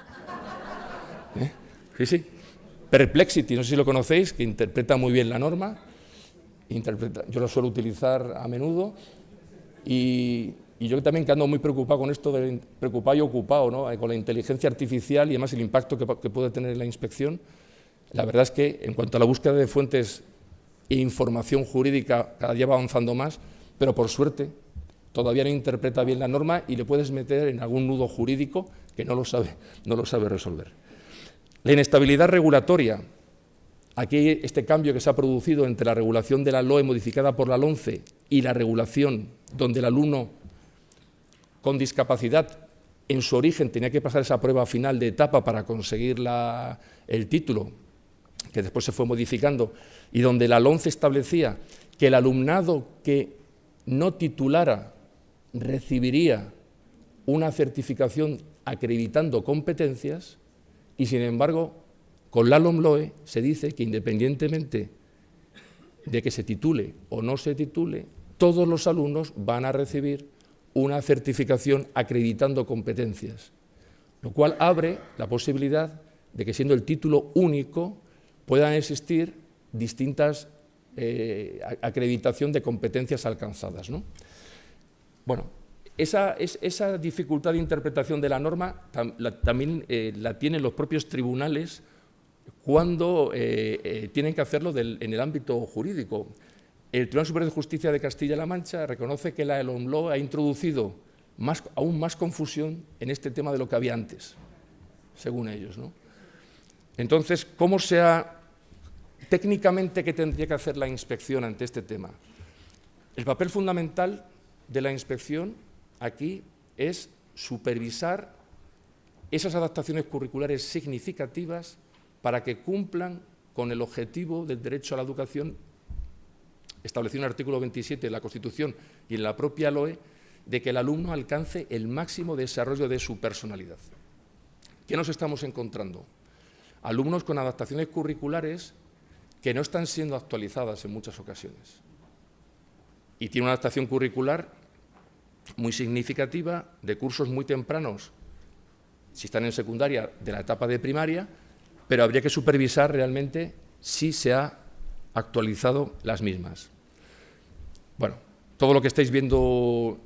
Sí. Perplexity, no sé si lo conocéis, que interpreta muy bien la norma, yo lo suelo utilizar a menudo, y yo también que ando muy preocupado con esto, preocupado y ocupado, ¿no?, con la inteligencia artificial y además el impacto que puede tener en la inspección. La verdad es que en cuanto a la búsqueda de fuentes e información jurídica cada día va avanzando más, pero por suerte todavía no interpreta bien la norma y le puedes meter en algún nudo jurídico que no lo sabe resolver. La inestabilidad regulatoria. Aquí este cambio que se ha producido entre la regulación de la LOE modificada por la LOMCE y la regulación donde el alumno con discapacidad en su origen tenía que pasar esa prueba final de etapa para conseguir el título, que después se fue modificando, y donde la LOMCE establecía que el alumnado que no titulara recibiría una certificación acreditando competencias, y sin embargo, con la LOMLOE se dice que independientemente de que se titule o no se titule, todos los alumnos van a recibir una certificación acreditando competencias, lo cual abre la posibilidad de que, siendo el título único, puedan existir distintas acreditación de competencias alcanzadas, ¿no? Bueno, esa dificultad de interpretación de la norma también la tienen los propios tribunales cuando tienen que hacerlo en el ámbito jurídico. El Tribunal Superior de Justicia de Castilla-La Mancha reconoce que la LOMLOE ha introducido aún más confusión en este tema de lo que había antes, según ellos, ¿no? Entonces, técnicamente, ¿qué tendría que hacer la inspección ante este tema? El papel fundamental de la inspección aquí es supervisar esas adaptaciones curriculares significativas para que cumplan con el objetivo del derecho a la educación establecido en el artículo 27 de la Constitución y en la propia LOE, de que el alumno alcance el máximo desarrollo de su personalidad. ¿Qué nos estamos encontrando? Alumnos con adaptaciones curriculares que no están siendo actualizadas en muchas ocasiones. Y tiene una adaptación curricular muy significativa de cursos muy tempranos, si están en secundaria, de la etapa de primaria, pero habría que supervisar realmente si se ha actualizado las mismas. Bueno, todo lo que estáis viendo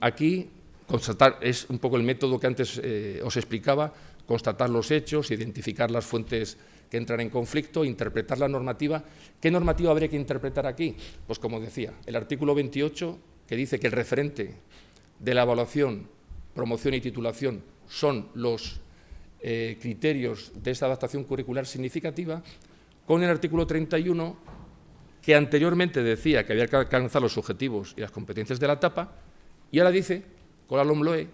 aquí, constatar, es un poco el método que antes os explicaba, constatar los hechos, identificar las fuentes que entran en conflicto, interpretar la normativa. ¿Qué normativa habría que interpretar aquí? Pues como decía, el artículo 28, que dice que el referente de la evaluación, promoción y titulación son los criterios de esta adaptación curricular significativa, con el artículo 31, que anteriormente decía que había que alcanzar los objetivos y las competencias de la etapa, Y ahora dice, con la LOMLOE,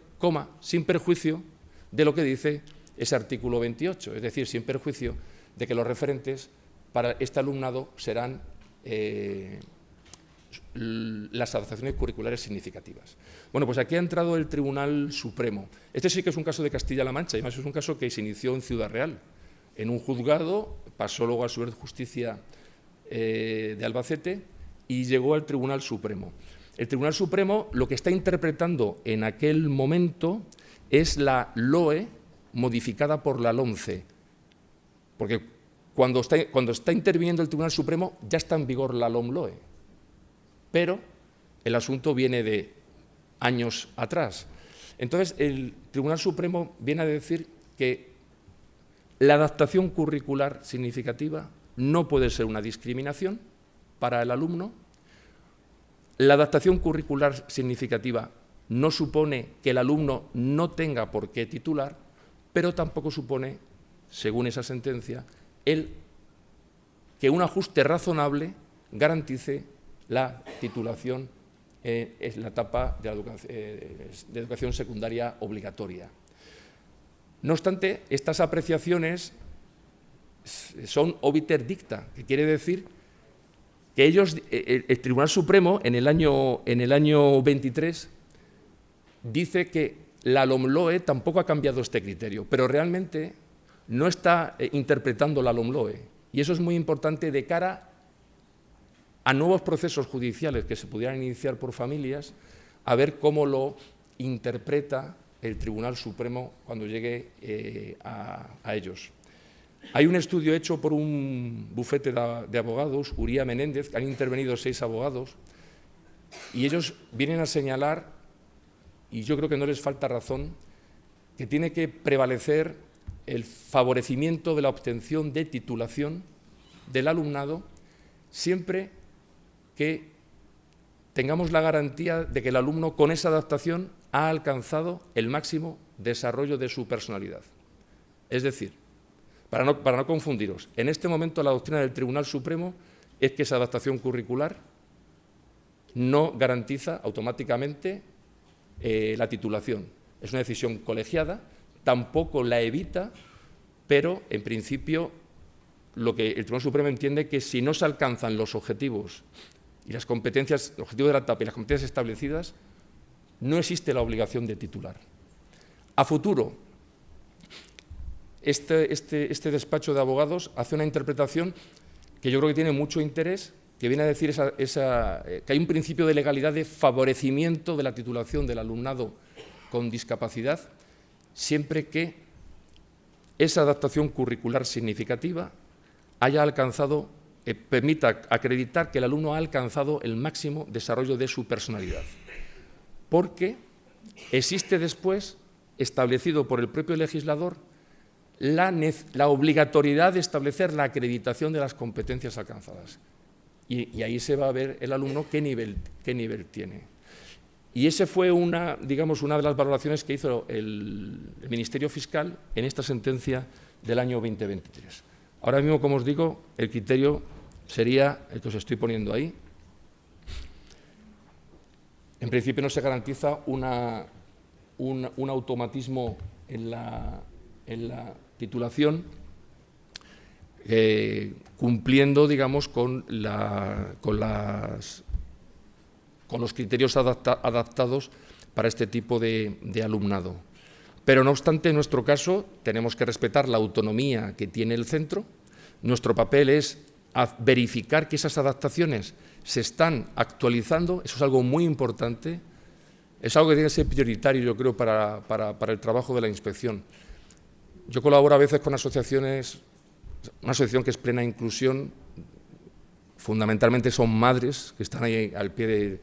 sin perjuicio de lo que dice ese artículo 28, es decir, sin perjuicio de que los referentes para este alumnado serán las adaptaciones curriculares significativas. Bueno, pues aquí ha entrado el Tribunal Supremo. Este sí que es un caso de Castilla-La Mancha, y además es un caso que se inició en Ciudad Real, en un juzgado, pasó luego al Superior de Justicia de Albacete y llegó al Tribunal Supremo. El Tribunal Supremo lo que está interpretando en aquel momento es la LOE modificada por la LOMCE, porque cuando está interviniendo el Tribunal Supremo ya está en vigor la LOMLOE, pero el asunto viene de años atrás. Entonces, el Tribunal Supremo viene a decir que la adaptación curricular significativa no puede ser una discriminación para el alumno. La adaptación curricular significativa no supone que el alumno no tenga por qué titular, pero tampoco supone, según esa sentencia, que un ajuste razonable garantice la titulación en la etapa de educación secundaria obligatoria. No obstante, estas apreciaciones son obiter dicta, que quiere decir que el Tribunal Supremo en el año 23 dice que la LOMLOE tampoco ha cambiado este criterio, pero realmente no está interpretando la LOMLOE, y eso es muy importante de cara a nuevos procesos judiciales que se pudieran iniciar por familias, a ver cómo lo interpreta el Tribunal Supremo cuando llegue a ellos. Hay un estudio hecho por un bufete de abogados, Uría Menéndez, que han intervenido 6 abogados, y ellos vienen a señalar, y yo creo que no les falta razón, que tiene que prevalecer el favorecimiento de la obtención de titulación del alumnado siempre que tengamos la garantía de que el alumno con esa adaptación ha alcanzado el máximo desarrollo de su personalidad. Es decir, para no confundiros, en este momento la doctrina del Tribunal Supremo es que esa adaptación curricular no garantiza automáticamente la titulación. Es una decisión colegiada, tampoco la evita, pero en principio lo que el Tribunal Supremo entiende que si no se alcanzan los objetivos y las competencias, el objetivo de la etapa y las competencias establecidas, no existe la obligación de titular. A futuro, este despacho de abogados hace una interpretación que yo creo que tiene mucho interés, que viene a decir que hay un principio de legalidad de favorecimiento de la titulación del alumnado con discapacidad, siempre que esa adaptación curricular significativa haya alcanzado, permita acreditar que el alumno ha alcanzado el máximo desarrollo de su personalidad. Porque existe después, establecido por el propio legislador, la obligatoriedad de establecer la acreditación de las competencias alcanzadas. Y ahí se va a ver el alumno qué nivel tiene. Y esa fue una de las valoraciones que hizo el Ministerio Fiscal en esta sentencia del año 2023. Ahora mismo, como os digo, el criterio sería el que os estoy poniendo ahí. En principio no se garantiza un automatismo en la titulación, cumpliendo, digamos, con los criterios adaptados para este tipo de alumnado. Pero, no obstante, en nuestro caso tenemos que respetar la autonomía que tiene el centro. Nuestro papel es verificar que esas adaptaciones se están actualizando. Eso es algo muy importante. Es algo que tiene que ser prioritario, yo creo, para el trabajo de la inspección. Yo colaboro a veces con asociaciones, una asociación que es Plena Inclusión, fundamentalmente son madres que están ahí al pie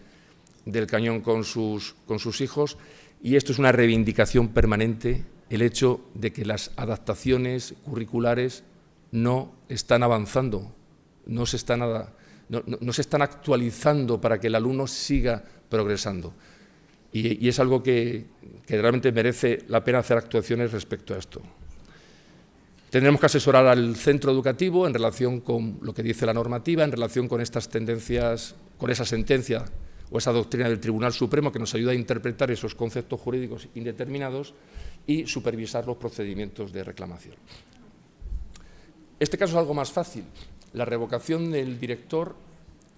del cañón con sus hijos, y esto es una reivindicación permanente, el hecho de que las adaptaciones curriculares no están avanzando, no se están actualizando para que el alumno siga progresando. Y es algo que realmente merece la pena hacer actuaciones respecto a esto. Tendremos que asesorar al centro educativo en relación con lo que dice la normativa, en relación con estas tendencias, con esa sentencia o esa doctrina del Tribunal Supremo que nos ayuda a interpretar esos conceptos jurídicos indeterminados y supervisar los procedimientos de reclamación. Este caso es algo más fácil. La revocación del director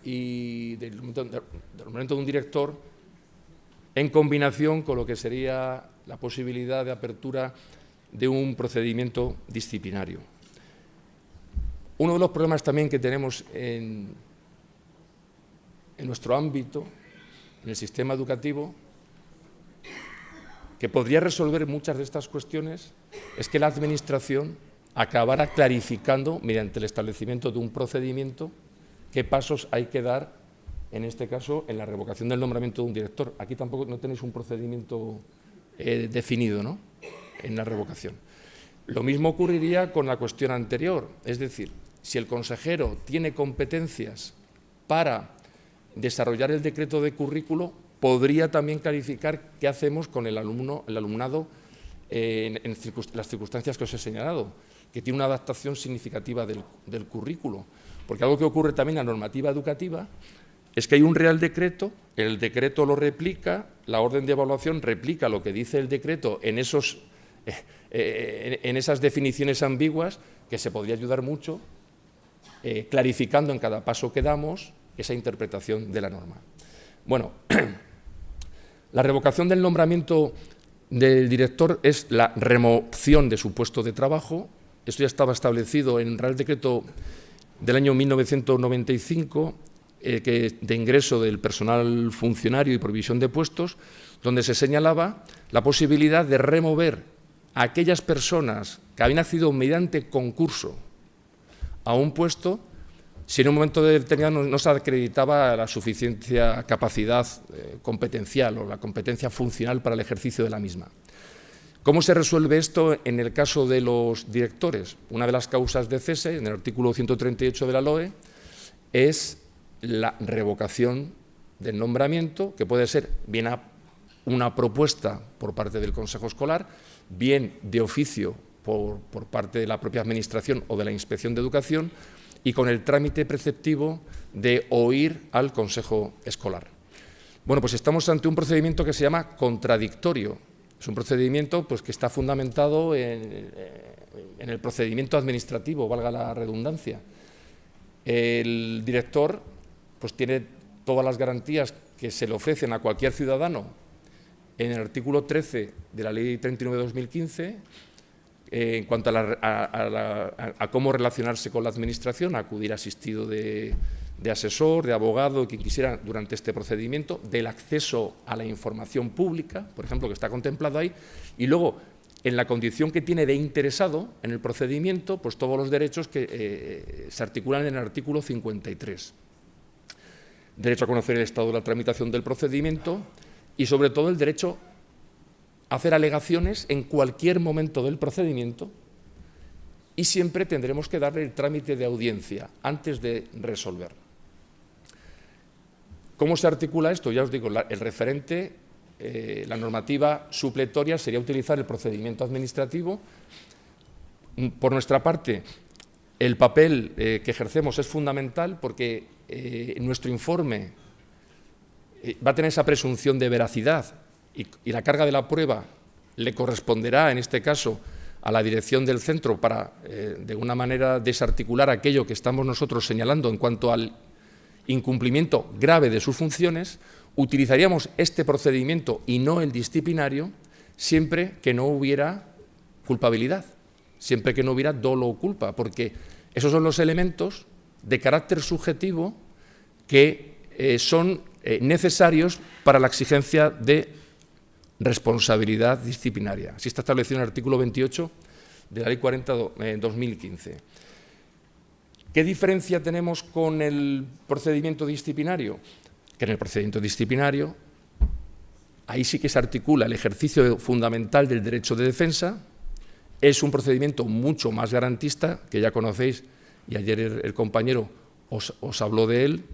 y del nombramiento de un director en combinación con lo que sería la posibilidad de apertura de un procedimiento disciplinario. Uno de los problemas también que tenemos en nuestro ámbito, en el sistema educativo, que podría resolver muchas de estas cuestiones, es que la Administración acabara clarificando, mediante el establecimiento de un procedimiento, qué pasos hay que dar, en este caso, en la revocación del nombramiento de un director. Aquí tampoco no tenéis un procedimiento definido, ¿no?, en la revocación. Lo mismo ocurriría con la cuestión anterior, es decir, si el consejero tiene competencias para desarrollar el decreto de currículo, podría también clarificar qué hacemos con el alumnado en las circunstancias que os he señalado, que tiene una adaptación significativa del currículo. Porque algo que ocurre también en la normativa educativa es que hay un real decreto, el decreto lo replica, la orden de evaluación replica lo que dice el decreto en esas definiciones ambiguas, que se podría ayudar mucho clarificando en cada paso que damos esa interpretación de la norma. Bueno, la revocación del nombramiento del director es la remoción de su puesto de trabajo. Esto ya estaba establecido en el Real Decreto del año 1995, de ingreso del personal funcionario y provisión de puestos, donde se señalaba la posibilidad de remover a aquellas personas que habían accedido mediante concurso a un puesto si en un momento determinado no se acreditaba la suficiente capacidad competencial o la competencia funcional para el ejercicio de la misma. ¿Cómo se resuelve esto en el caso de los directores? Una de las causas de cese, en el artículo 138 de la LOE, es la revocación del nombramiento, que puede ser bien una propuesta por parte del Consejo Escolar, bien de oficio por parte de la propia Administración o de la Inspección de Educación, y con el trámite preceptivo de oír al Consejo Escolar. Bueno, pues estamos ante un procedimiento que se llama contradictorio. Es un procedimiento pues, que está fundamentado en el procedimiento administrativo, valga la redundancia. El director pues, tiene todas las garantías que se le ofrecen a cualquier ciudadano en el artículo 13 de la Ley 39/2015, en cuanto a cómo relacionarse con la Administración, acudir asistido de asesor, de abogado, quien quisiera durante este procedimiento, del acceso a la información pública, por ejemplo, que está contemplado ahí, y luego, en la condición que tiene de interesado en el procedimiento, pues todos los derechos que se articulan en el artículo 53. Derecho a conocer el estado de la tramitación del procedimiento y, sobre todo, el derecho hacer alegaciones en cualquier momento del procedimiento, y siempre tendremos que darle el trámite de audiencia antes de resolver. ¿Cómo se articula esto? Ya os digo, el referente, la normativa supletoria sería utilizar el procedimiento administrativo. Por nuestra parte, el papel que ejercemos es fundamental porque nuestro informe va a tener esa presunción de veracidad y la carga de la prueba le corresponderá, en este caso, a la dirección del centro para, de alguna manera, desarticular aquello que estamos nosotros señalando en cuanto al incumplimiento grave de sus funciones. Utilizaríamos este procedimiento y no el disciplinario siempre que no hubiera culpabilidad, siempre que no hubiera dolo o culpa, porque esos son los elementos de carácter subjetivo que son necesarios para la exigencia de responsabilidad disciplinaria. Así está establecido en el artículo 28 de la Ley 40/2015. ¿Qué diferencia tenemos con el procedimiento disciplinario? Que en el procedimiento disciplinario, ahí sí que se articula el ejercicio fundamental del derecho de defensa. Es un procedimiento mucho más garantista, que ya conocéis, y ayer el compañero os habló de él,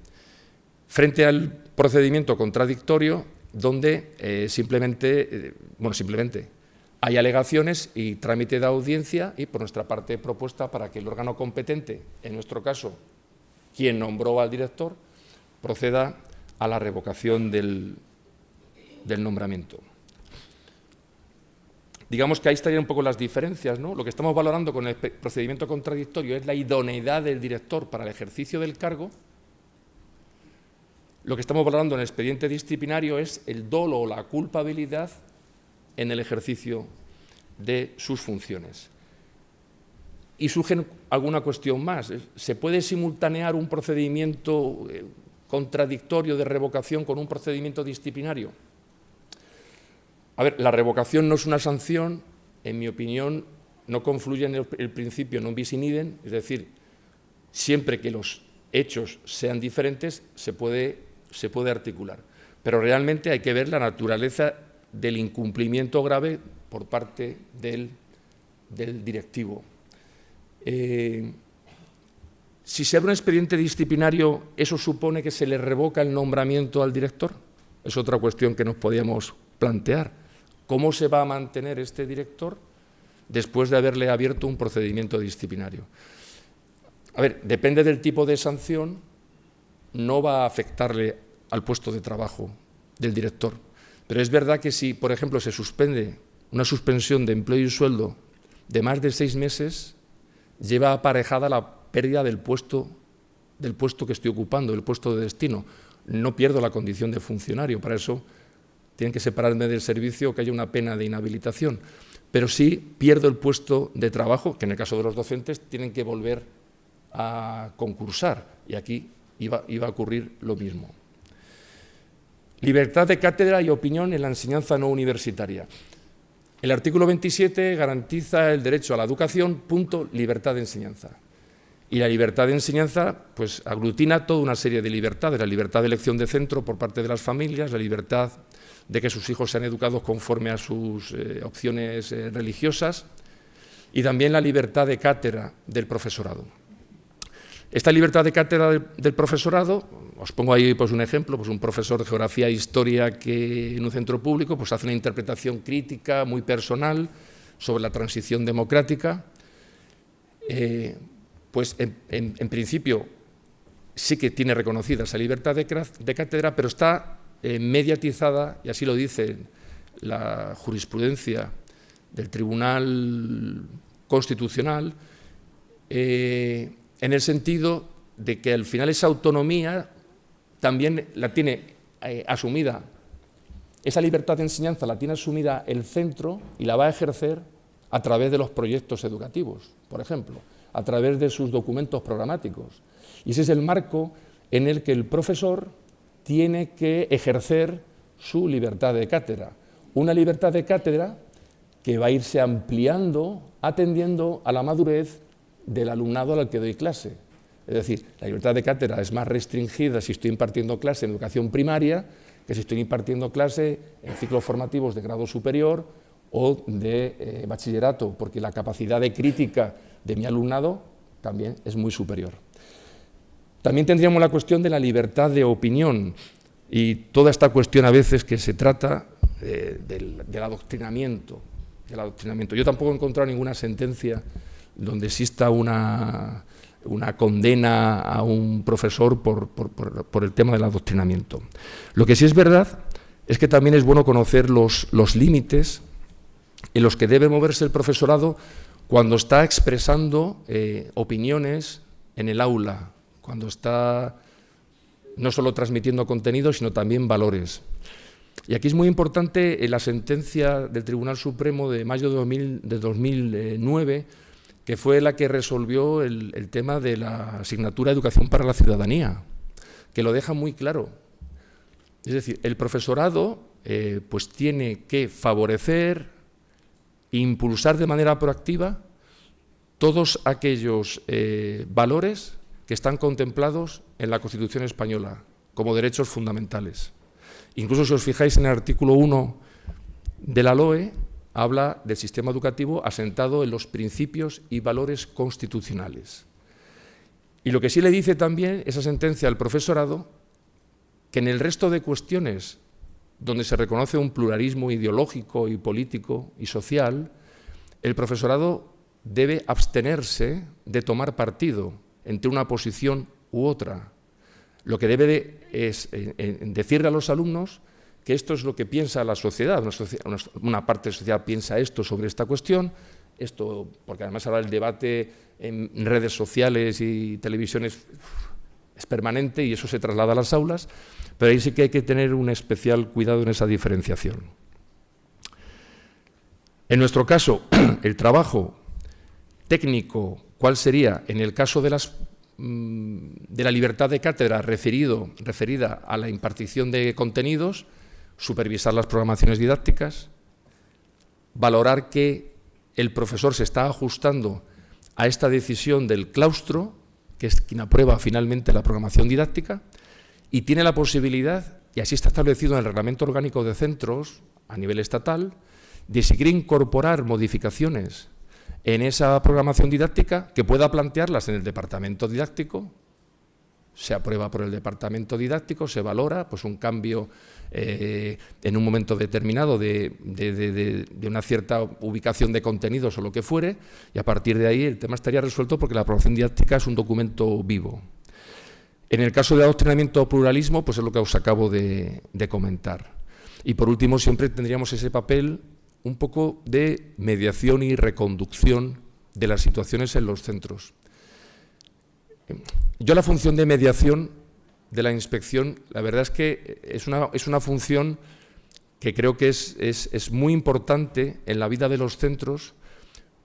frente al procedimiento contradictorio, donde simplemente hay alegaciones y trámite de audiencia, y por nuestra parte propuesta para que el órgano competente, en nuestro caso, quien nombró al director, proceda a la revocación del nombramiento. Digamos que ahí estarían un poco las diferencias, ¿no? Lo que estamos valorando con el procedimiento contradictorio es la idoneidad del director para el ejercicio del cargo. Lo que estamos valorando en el expediente disciplinario es el dolo o la culpabilidad en el ejercicio de sus funciones. Y surge alguna cuestión más. ¿Se puede simultanear un procedimiento contradictorio de revocación con un procedimiento disciplinario? A ver, la revocación no es una sanción, en mi opinión, no confluye en el principio non bis in idem, es decir, siempre que los hechos sean diferentes se puede articular. Pero realmente hay que ver la naturaleza del incumplimiento grave por parte del directivo. Si se abre un expediente disciplinario, ¿eso supone que se le revoca el nombramiento al director? Es otra cuestión que nos podíamos plantear. ¿Cómo se va a mantener este director después de haberle abierto un procedimiento disciplinario? A ver, depende del tipo de sanción, no va a afectarle al puesto de trabajo del director. Pero es verdad que si, por ejemplo, se suspende una suspensión de empleo y sueldo de más de 6 meses, lleva aparejada la pérdida del puesto que estoy ocupando, el puesto de destino. No pierdo la condición de funcionario, para eso tienen que separarme del servicio o que haya una pena de inhabilitación. Pero sí pierdo el puesto de trabajo, que en el caso de los docentes tienen que volver a concursar, y aquí iba a ocurrir lo mismo. Libertad de cátedra y opinión en la enseñanza no universitaria. El artículo 27 garantiza el derecho a la educación, libertad de enseñanza. Y la libertad de enseñanza pues, aglutina toda una serie de libertades, la libertad de elección de centro por parte de las familias, la libertad de que sus hijos sean educados conforme a sus opciones religiosas, y también la libertad de cátedra del profesorado. Esta libertad de cátedra del profesorado, os pongo ahí pues, un ejemplo, pues, un profesor de geografía e historia que en un centro público pues, hace una interpretación crítica muy personal sobre la transición democrática, pues en principio sí que tiene reconocida esa libertad de cátedra, pero está mediatizada, y así lo dice la jurisprudencia del Tribunal Constitucional, en el sentido de que al final esa autonomía también la tiene asumida, esa libertad de enseñanza la tiene asumida el centro y la va a ejercer a través de los proyectos educativos, por ejemplo, a través de sus documentos programáticos. Y ese es el marco en el que el profesor tiene que ejercer su libertad de cátedra. Una libertad de cátedra que va a irse ampliando, atendiendo a la madurez del alumnado al que doy clase. Es decir, la libertad de cátedra es más restringida si estoy impartiendo clase en educación primaria que si estoy impartiendo clase en ciclos formativos de grado superior o de bachillerato, porque la capacidad de crítica de mi alumnado también es muy superior. También tendríamos la cuestión de la libertad de opinión y toda esta cuestión a veces que se trata del adoctrinamiento. Yo tampoco he encontrado ninguna sentencia donde exista una condena a un profesor por el tema del adoctrinamiento. Lo que sí es verdad es que también es bueno conocer los límites en los que debe moverse el profesorado cuando está expresando opiniones en el aula, cuando está no solo transmitiendo contenidos, sino también valores. Y aquí es muy importante la sentencia del Tribunal Supremo de mayo de 2009, que fue la que resolvió el tema de la asignatura de Educación para la Ciudadanía, que lo deja muy claro. Es decir, el profesorado pues tiene que favorecer e impulsar de manera proactiva todos aquellos valores que están contemplados en la Constitución española como derechos fundamentales. Incluso si os fijáis en el artículo 1 de la LOE, habla del sistema educativo asentado en los principios y valores constitucionales. Y lo que sí le dice también esa sentencia al profesorado, que en el resto de cuestiones donde se reconoce un pluralismo ideológico y político y social, el profesorado debe abstenerse de tomar partido entre una posición u otra. lo que debe es decirle a los alumnos que esto es lo que piensa la sociedad. Una parte de la sociedad piensa esto sobre esta cuestión, esto, porque además ahora el debate en redes sociales y televisiones es permanente y eso se traslada a las aulas, pero ahí sí que hay que tener un especial cuidado en esa diferenciación. En nuestro caso, el trabajo técnico, ¿cuál sería? En el caso de la libertad de cátedra referida a la impartición de contenidos, supervisar las programaciones didácticas, valorar que el profesor se está ajustando a esta decisión del claustro, que es quien aprueba finalmente la programación didáctica, y tiene la posibilidad, y así está establecido en el Reglamento Orgánico de Centros a nivel estatal, de si quiere incorporar modificaciones en esa programación didáctica, que pueda plantearlas en el departamento didáctico, se aprueba por el departamento didáctico, se valora pues un cambio en un momento determinado de una cierta ubicación de contenidos o lo que fuere, y a partir de ahí el tema estaría resuelto porque la programación didáctica es un documento vivo. En el caso de adoctrinamiento o pluralismo, pues es lo que os acabo de comentar. Y por último, siempre tendríamos ese papel un poco de mediación y reconducción de las situaciones en los centros. Yo la función de mediación de la inspección, la verdad es que es una función que creo que es muy importante en la vida de los centros,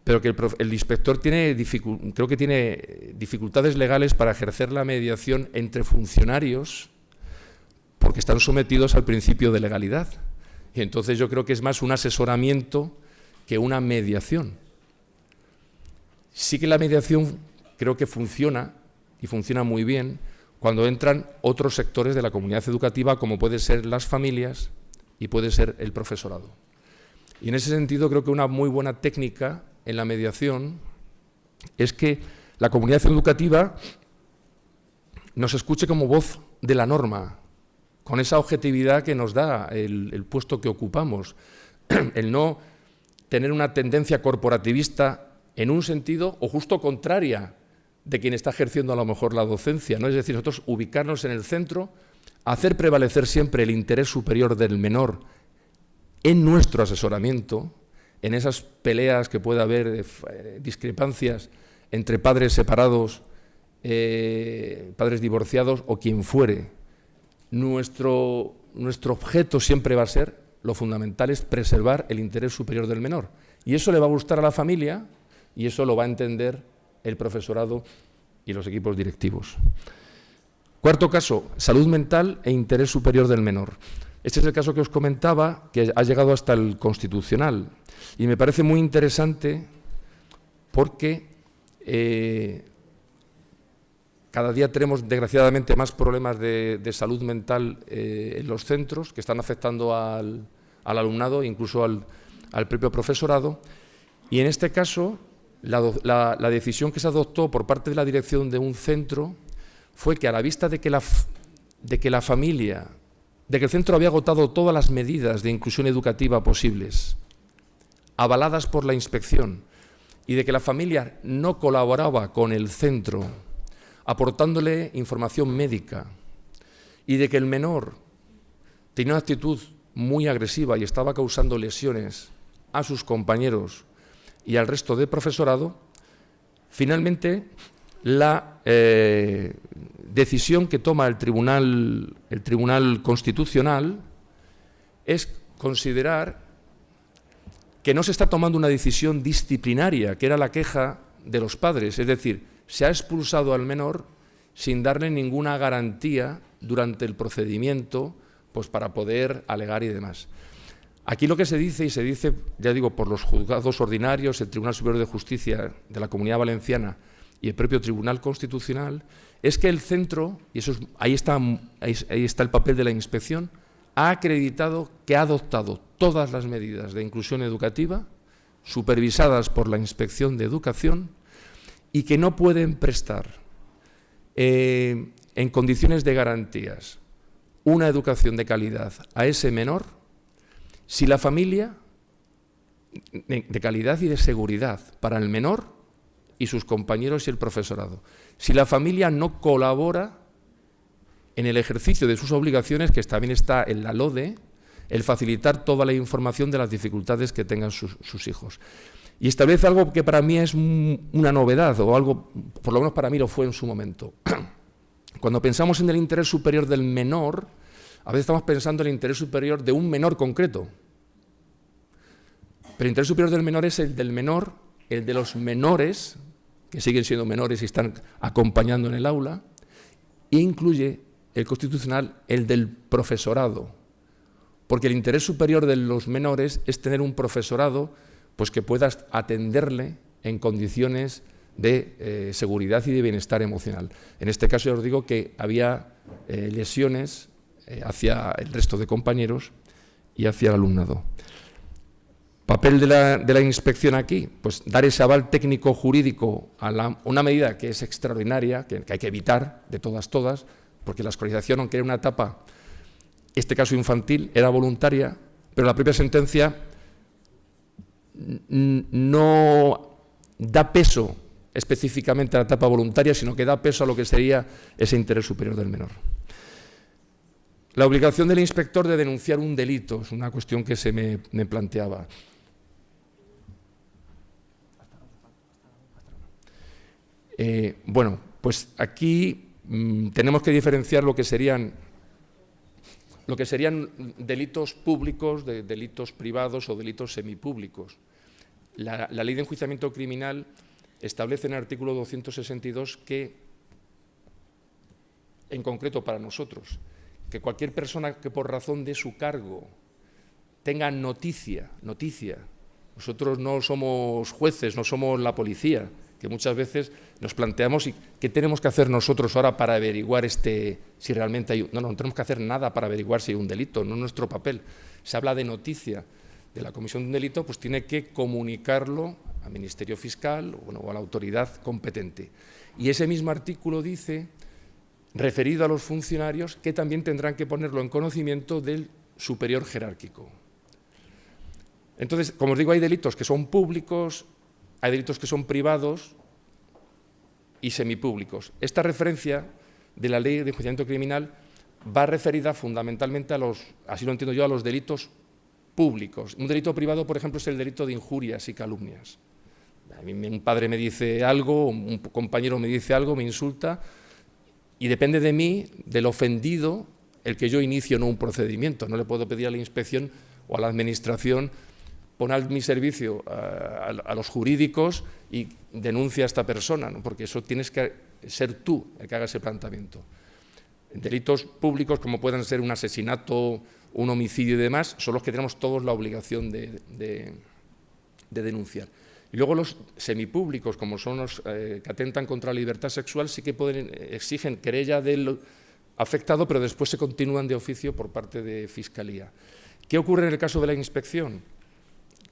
pero que el inspector creo que tiene dificultades legales para ejercer la mediación entre funcionarios porque están sometidos al principio de legalidad. Y entonces yo creo que es más un asesoramiento que una mediación. Sí que la mediación creo que funciona, y funciona muy bien, cuando entran otros sectores de la comunidad educativa, como pueden ser las familias y puede ser el profesorado. Y en ese sentido creo que una muy buena técnica en la mediación es que la comunidad educativa nos escuche como voz de la norma, con esa objetividad que nos da el puesto que ocupamos, el no tener una tendencia corporativista en un sentido o justo contraria de quien está ejerciendo a lo mejor la docencia, ¿no? Es decir, nosotros ubicarnos en el centro, hacer prevalecer siempre el interés superior del menor en nuestro asesoramiento, en esas peleas que pueda haber, discrepancias entre padres separados, padres divorciados o quien fuere. Nuestro objeto siempre va a ser, lo fundamental es preservar el interés superior del menor. Y eso le va a gustar a la familia y eso lo va a entender el profesorado y los equipos directivos. Cuarto caso, salud mental e interés superior del menor. Este es el caso que os comentaba, que ha llegado hasta el Constitucional. Y me parece muy interesante porque cada día tenemos, desgraciadamente, más problemas de salud mental en los centros que están afectando al alumnado e incluso al propio profesorado. Y en este caso, la decisión que se adoptó por parte de la dirección de un centro fue que, a la vista de que el centro había agotado todas las medidas de inclusión educativa posibles, avaladas por la inspección, y de que la familia no colaboraba con el centro, aportándole información médica, y de que el menor tenía una actitud muy agresiva y estaba causando lesiones a sus compañeros y al resto del profesorado, finalmente la decisión que toma el Tribunal Constitucional es considerar que no se está tomando una decisión disciplinaria, que era la queja de los padres, es decir, se ha expulsado al menor sin darle ninguna garantía durante el procedimiento, pues para poder alegar y demás. Aquí lo que se dice, y se dice, ya digo, por los juzgados ordinarios, el Tribunal Superior de Justicia de la Comunidad Valenciana y el propio Tribunal Constitucional, es que el centro, y eso ahí está el papel de la inspección, ha acreditado que ha adoptado todas las medidas de inclusión educativa supervisadas por la Inspección de Educación y que no pueden prestar en condiciones de garantías una educación de calidad a ese menor si la familia, de calidad y de seguridad para el menor y sus compañeros y el profesorado, si la familia no colabora en el ejercicio de sus obligaciones, que también está en la LODE, el facilitar toda la información de las dificultades que tengan sus hijos. Y establece algo que para mí es una novedad, o algo, por lo menos para mí lo fue en su momento. Cuando pensamos en el interés superior del menor, a veces estamos pensando en el interés superior de un menor concreto. Pero el interés superior del menor es el del menor, el de los menores, que siguen siendo menores y están acompañando en el aula, e incluye el constitucional, el del profesorado. Porque el interés superior de los menores es tener un profesorado pues, que pueda atenderle en condiciones de seguridad y de bienestar emocional. En este caso ya os digo que había lesiones hacia el resto de compañeros y hacia el alumnado. Papel de la inspección aquí, pues dar ese aval técnico jurídico a una medida que es extraordinaria, que hay que evitar de todas, porque la escolarización, aunque era una etapa, este caso infantil, era voluntaria, pero la propia sentencia no da peso específicamente a la etapa voluntaria, sino que da peso a lo que sería ese interés superior del menor. La obligación del inspector de denunciar un delito es una cuestión que se me planteaba. Bueno, pues aquí tenemos que diferenciar lo que serían delitos públicos de delitos privados o delitos semipúblicos. La Ley de Enjuiciamiento Criminal establece en el artículo 262 que, en concreto para nosotros, que cualquier persona que por razón de su cargo tenga noticia, nosotros no somos jueces, no somos la policía, que muchas veces nos planteamos qué tenemos que hacer nosotros ahora para averiguar si realmente hay... No tenemos que hacer nada para averiguar si hay un delito, no es nuestro papel. Se habla de noticia de la comisión de un delito, pues tiene que comunicarlo al Ministerio Fiscal o a la autoridad competente. Y ese mismo artículo dice, referido a los funcionarios, que también tendrán que ponerlo en conocimiento del superior jerárquico. Entonces, como os digo, hay delitos que son públicos, hay delitos que son privados y semipúblicos. Esta referencia de la Ley de Enjuiciamiento Criminal va referida fundamentalmente a los, así lo entiendo yo, a los delitos públicos. Un delito privado, por ejemplo, es el delito de injurias y calumnias. A mí un padre me dice algo, un compañero me dice algo, me insulta, y depende de mí, del ofendido, el que yo inicio no un procedimiento. No le puedo pedir a la inspección o a la administración pon a mi servicio a los jurídicos y denuncia a esta persona, ¿no? Porque eso tienes que ser tú el que haga ese planteamiento. Delitos públicos, como puedan ser un asesinato, un homicidio y demás, son los que tenemos todos la obligación de denunciar. Y luego los semipúblicos, como son los que atentan contra la libertad sexual, sí que exigen querella del afectado, pero después se continúan de oficio por parte de Fiscalía. ¿Qué ocurre en el caso de la inspección?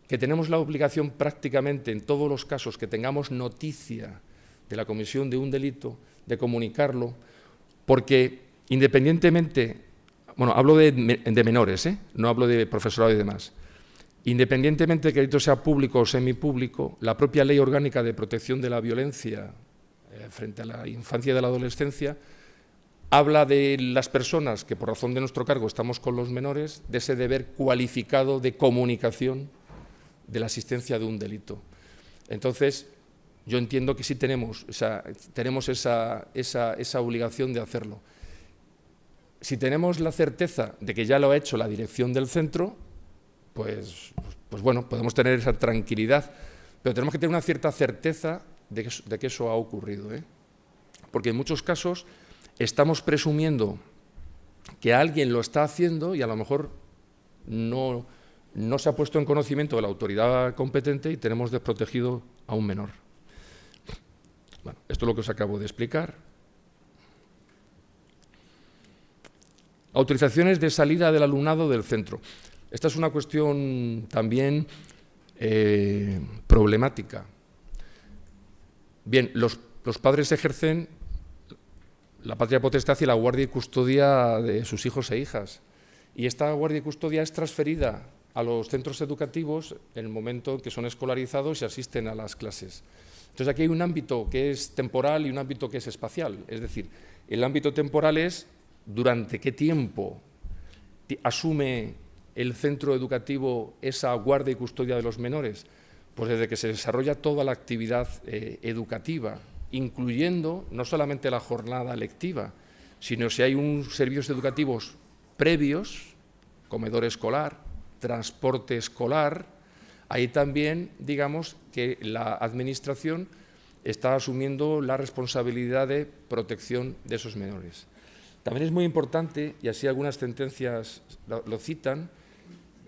Que tenemos la obligación prácticamente en todos los casos que tengamos noticia de la comisión de un delito, de comunicarlo, porque independientemente, bueno, hablo de menores, no hablo de profesorado y demás, independientemente de que el delito sea público o semipúblico, la propia Ley Orgánica de Protección de la Violencia frente a la infancia y de la adolescencia habla de las personas que por razón de nuestro cargo estamos con los menores, de ese deber cualificado de comunicación de la existencia de un delito. Entonces, yo entiendo que sí tenemos esa obligación de hacerlo. Si tenemos la certeza de que ya lo ha hecho la dirección del centro, pues bueno, podemos tener esa tranquilidad, pero tenemos que tener una cierta certeza de que eso ha ocurrido, porque en muchos casos estamos presumiendo que alguien lo está haciendo y a lo mejor no se ha puesto en conocimiento de la autoridad competente y tenemos desprotegido a un menor. Bueno, esto es lo que os acabo de explicar. Autorizaciones de salida del alumnado del centro. Esta es una cuestión también problemática. Bien, los padres ejercen la patria potestad y la guardia y custodia de sus hijos e hijas. Y esta guardia y custodia es transferida a los centros educativos en el momento en que son escolarizados y asisten a las clases. Entonces, aquí hay un ámbito que es temporal y un ámbito que es espacial. Es decir, el ámbito temporal es durante qué tiempo asume el centro educativo esa guardia y custodia de los menores? Pues desde que se desarrolla toda la actividad educativa, incluyendo no solamente la jornada lectiva, sino si hay unos servicios educativos previos, comedor escolar, transporte escolar, ahí también, digamos, que la Administración está asumiendo la responsabilidad de protección de esos menores. También es muy importante, y así algunas sentencias lo citan,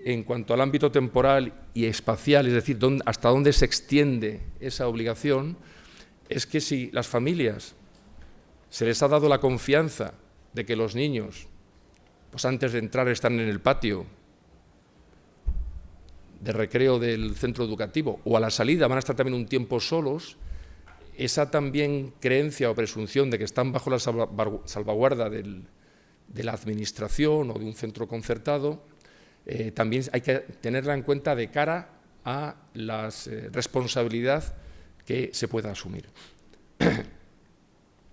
en cuanto al ámbito temporal y espacial, es decir, hasta dónde se extiende esa obligación, es que si las familias se les ha dado la confianza de que los niños, pues antes de entrar están en el patio de recreo del centro educativo o a la salida van a estar también un tiempo solos, esa también creencia o presunción de que están bajo la salvaguarda de la Administración o de un centro concertado, también hay que tenerla en cuenta de cara a la responsabilidad que se pueda asumir.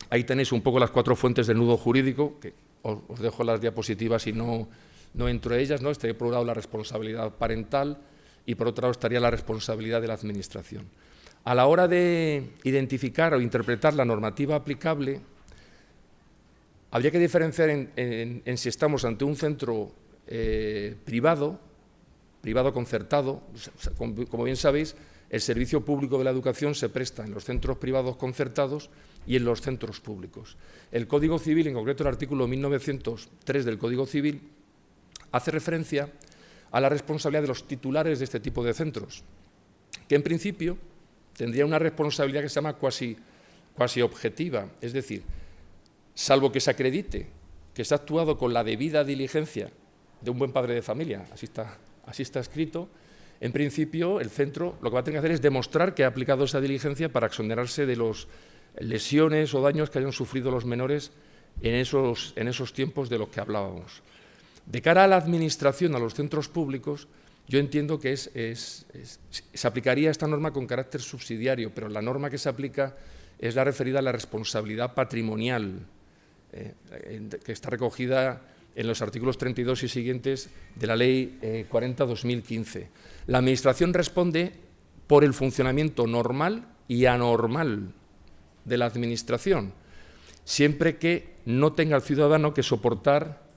Ahí tenéis un poco las 4 fuentes del nudo jurídico, que os dejo las diapositivas y no entro en ellas, ¿no? Estaría por un lado la responsabilidad parental y por otro lado estaría la responsabilidad de la Administración. A la hora de identificar o interpretar la normativa aplicable, habría que diferenciar en si estamos ante un centro privado concertado. Como bien sabéis, el servicio público de la educación se presta en los centros privados concertados y en los centros públicos. El Código Civil, en concreto el artículo 1903 del Código Civil, hace referencia a la responsabilidad de los titulares de este tipo de centros, que en principio tendría una responsabilidad que se llama cuasi objetiva, es decir, salvo que se acredite que se ha actuado con la debida diligencia de un buen padre de familia, así está escrito, en principio el centro lo que va a tener que hacer es demostrar que ha aplicado esa diligencia para exonerarse de las lesiones o daños que hayan sufrido los menores en esos tiempos de los que hablábamos. De cara a la Administración, a los centros públicos, yo entiendo que se aplicaría esta norma con carácter subsidiario, pero la norma que se aplica es la referida a la responsabilidad patrimonial, que está recogida en los artículos 32 y siguientes de la Ley 40/2015. La Administración responde por el funcionamiento normal y anormal de la Administración, siempre que no tenga el ciudadano que soportar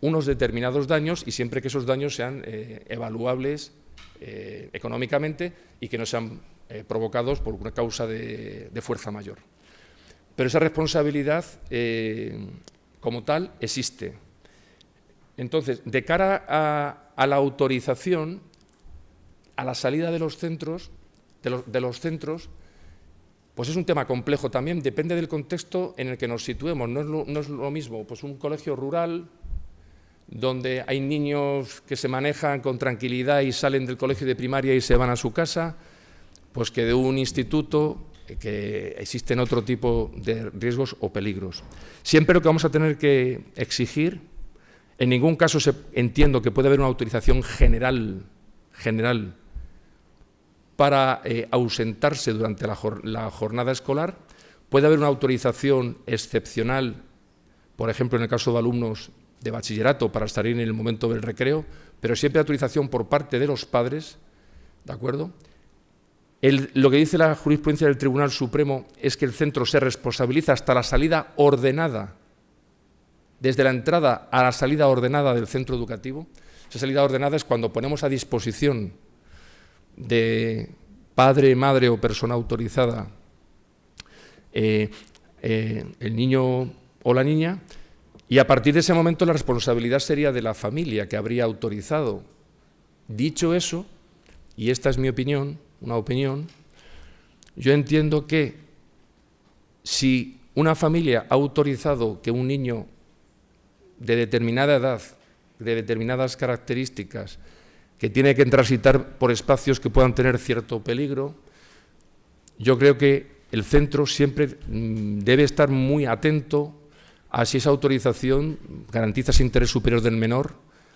unos determinados daños y siempre que esos daños sean evaluables económicamente y que no sean provocados por una causa de fuerza mayor. Pero esa responsabilidad como tal existe. Entonces, de cara a la autorización, a la salida de los centros, pues es un tema complejo también, depende del contexto en el que nos situemos. No es lo mismo pues un colegio rural, donde hay niños que se manejan con tranquilidad y salen del colegio de primaria y se van a su casa, pues que de un instituto que existen otro tipo de riesgos o peligros. Siempre lo que vamos a tener que exigir, en ningún caso entiendo que puede haber una autorización general para ausentarse durante la jornada escolar. Puede haber una autorización excepcional, por ejemplo, en el caso de alumnos de bachillerato para estar en el momento del recreo, pero siempre autorización por parte de los padres, ¿de acuerdo? Lo que dice la jurisprudencia del Tribunal Supremo es que el centro se responsabiliza hasta la salida ordenada, desde la entrada a la salida ordenada del centro educativo. Esa salida ordenada es cuando ponemos a disposición de padre, madre o persona autorizada el niño o la niña, y a partir de ese momento la responsabilidad sería de la familia que habría autorizado. Dicho eso, y esta es mi opinión, una opinión, yo entiendo que si una familia ha autorizado que un niño de determinada edad, de determinadas características, que tiene que transitar por espacios que puedan tener cierto peligro, yo creo que el centro siempre debe estar muy atento a si esa autorización garantiza ese interés superior del menor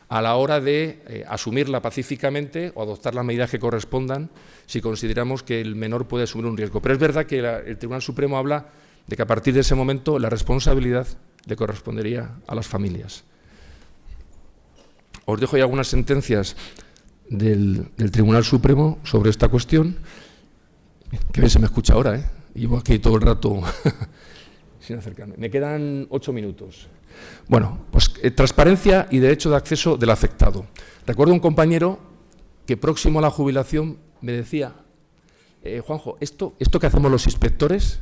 a la hora de asumirla pacíficamente o adoptar las medidas que correspondan si consideramos que el menor puede asumir un riesgo. Pero es verdad que el Tribunal Supremo habla de que a partir de ese momento la responsabilidad le correspondería a las familias. Os dejo ya algunas sentencias del Tribunal Supremo sobre esta cuestión. Que bien se me escucha ahora, ¿eh? Llevo aquí todo el rato sin acercarme. Me quedan 8 minutos. Bueno, pues transparencia y derecho de acceso del afectado. Recuerdo un compañero que próximo a la jubilación me decía, Juanjo, ¿esto que hacemos los inspectores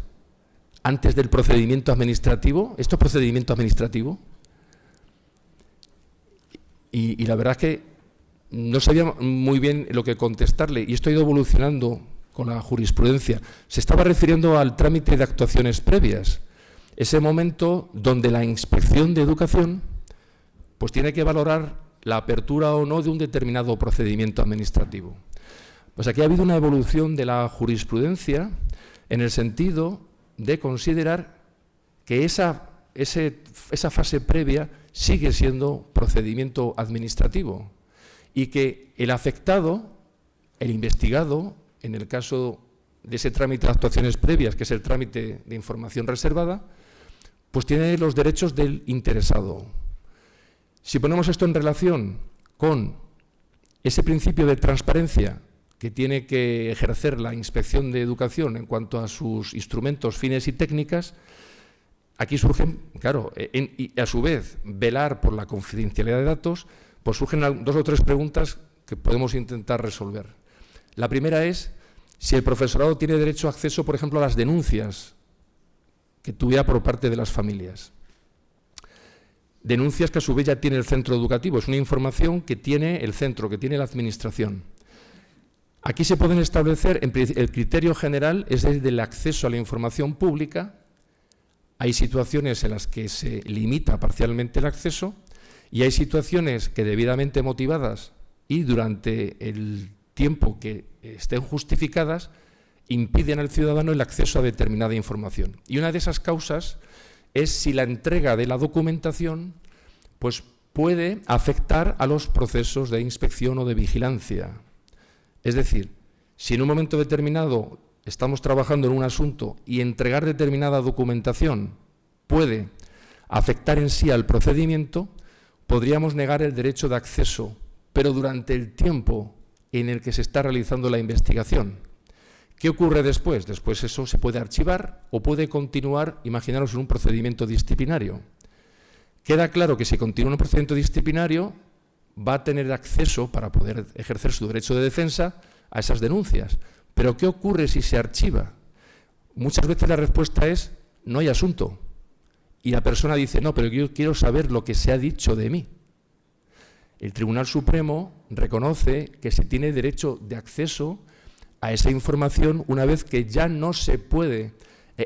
antes del procedimiento administrativo, ¿esto es procedimiento administrativo? Y la verdad es que no sabía muy bien lo que contestarle, y esto ha ido evolucionando con la jurisprudencia. Se estaba refiriendo al trámite de actuaciones previas, ese momento donde la Inspección de Educación pues tiene que valorar la apertura o no de un determinado procedimiento administrativo. Pues aquí ha habido una evolución de la jurisprudencia en el sentido de considerar que esa fase previa sigue siendo procedimiento administrativo y que el afectado, el investigado, en el caso de ese trámite de actuaciones previas, que es el trámite de información reservada, pues tiene los derechos del interesado. Si ponemos esto en relación con ese principio de transparencia que tiene que ejercer la Inspección de Educación en cuanto a sus instrumentos, fines y técnicas, aquí surgen, claro, y a su vez velar por la confidencialidad de datos, pues surgen 2 o 3 preguntas que podemos intentar resolver. La primera es si el profesorado tiene derecho a acceso, por ejemplo, a las denuncias que tuviera por parte de las familias. Denuncias que a su vez ya tiene el centro educativo, es una información que tiene el centro, que tiene la administración. Aquí se pueden establecer, el criterio general es el del acceso a la información pública. Hay situaciones en las que se limita parcialmente el acceso y hay situaciones que debidamente motivadas y durante el tiempo que estén justificadas impiden al ciudadano el acceso a determinada información. Y una de esas causas es si la entrega de la documentación pues puede afectar a los procesos de inspección o de vigilancia. Es decir, si en un momento determinado estamos trabajando en un asunto y entregar determinada documentación puede afectar en sí al procedimiento, podríamos negar el derecho de acceso, pero durante el tiempo en el que se está realizando la investigación. ¿Qué ocurre después? Después eso se puede archivar o puede continuar, imaginaros, en un procedimiento disciplinario. Queda claro que si continúa un procedimiento disciplinario va a tener acceso para poder ejercer su derecho de defensa a esas denuncias. Pero ¿qué ocurre si se archiva? Muchas veces la respuesta es no hay asunto. Y la persona dice, no, pero yo quiero saber lo que se ha dicho de mí. El Tribunal Supremo reconoce que se tiene derecho de acceso a esa información una vez que ya no se puede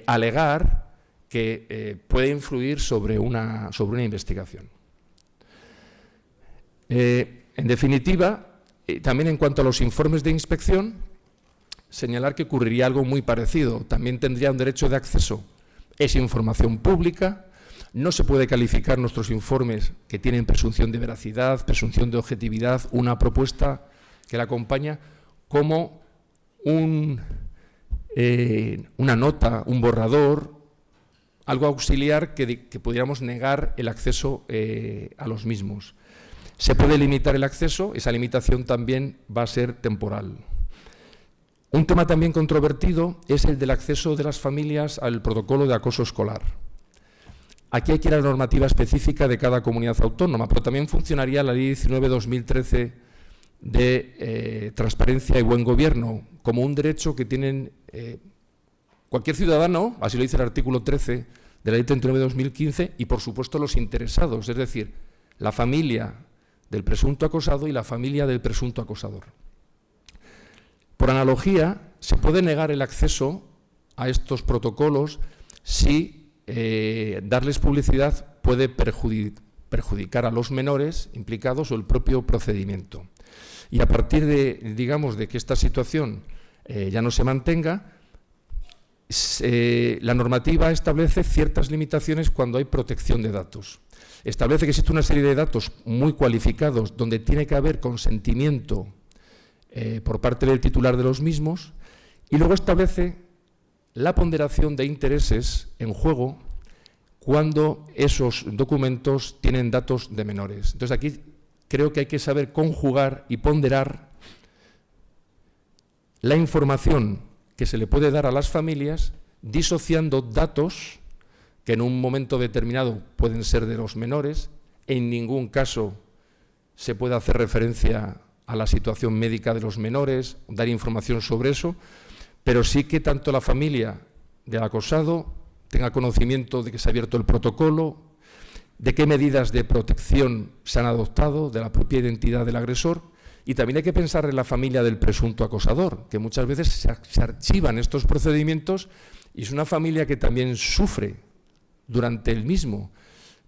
alegar que puede influir sobre una investigación. En definitiva, también en cuanto a los informes de inspección, señalar que ocurriría algo muy parecido. También tendría un derecho de acceso. Es información pública. No se puede calificar nuestros informes que tienen presunción de veracidad, presunción de objetividad, una propuesta que la acompaña, como una nota, un borrador, algo auxiliar que pudiéramos negar el acceso a los mismos. Se puede limitar el acceso, esa limitación también va a ser temporal. Un tema también controvertido es el del acceso de las familias al protocolo de acoso escolar. Aquí hay que ir a la normativa específica de cada comunidad autónoma, pero también funcionaría la Ley 19/2013 de Transparencia y Buen Gobierno, como un derecho que tienen cualquier ciudadano, así lo dice el artículo 13 de la Ley 39/2015, y por supuesto los interesados, es decir, la familia del presunto acosado y la familia del presunto acosador. Por analogía, se puede negar el acceso a estos protocolos si darles publicidad puede perjudicar a los menores implicados o el propio procedimiento. Y a partir de, digamos, de que esta situación ya no se mantenga, la normativa establece ciertas limitaciones cuando hay protección de datos. Establece que existe una serie de datos muy cualificados donde tiene que haber consentimiento por parte del titular de los mismos, y luego establece la ponderación de intereses en juego cuando esos documentos tienen datos de menores. Entonces, aquí creo que hay que saber conjugar y ponderar la información que se le puede dar a las familias, disociando datos que en un momento determinado pueden ser de los menores. En ningún caso se puede hacer referencia a la situación médica de los menores, dar información sobre eso, pero sí que tanto la familia del acosado tenga conocimiento de que se ha abierto el protocolo, de qué medidas de protección se han adoptado, de la propia identidad del agresor, y también hay que pensar en la familia del presunto acosador, que muchas veces se archivan estos procedimientos y es una familia que también sufre durante el mismo,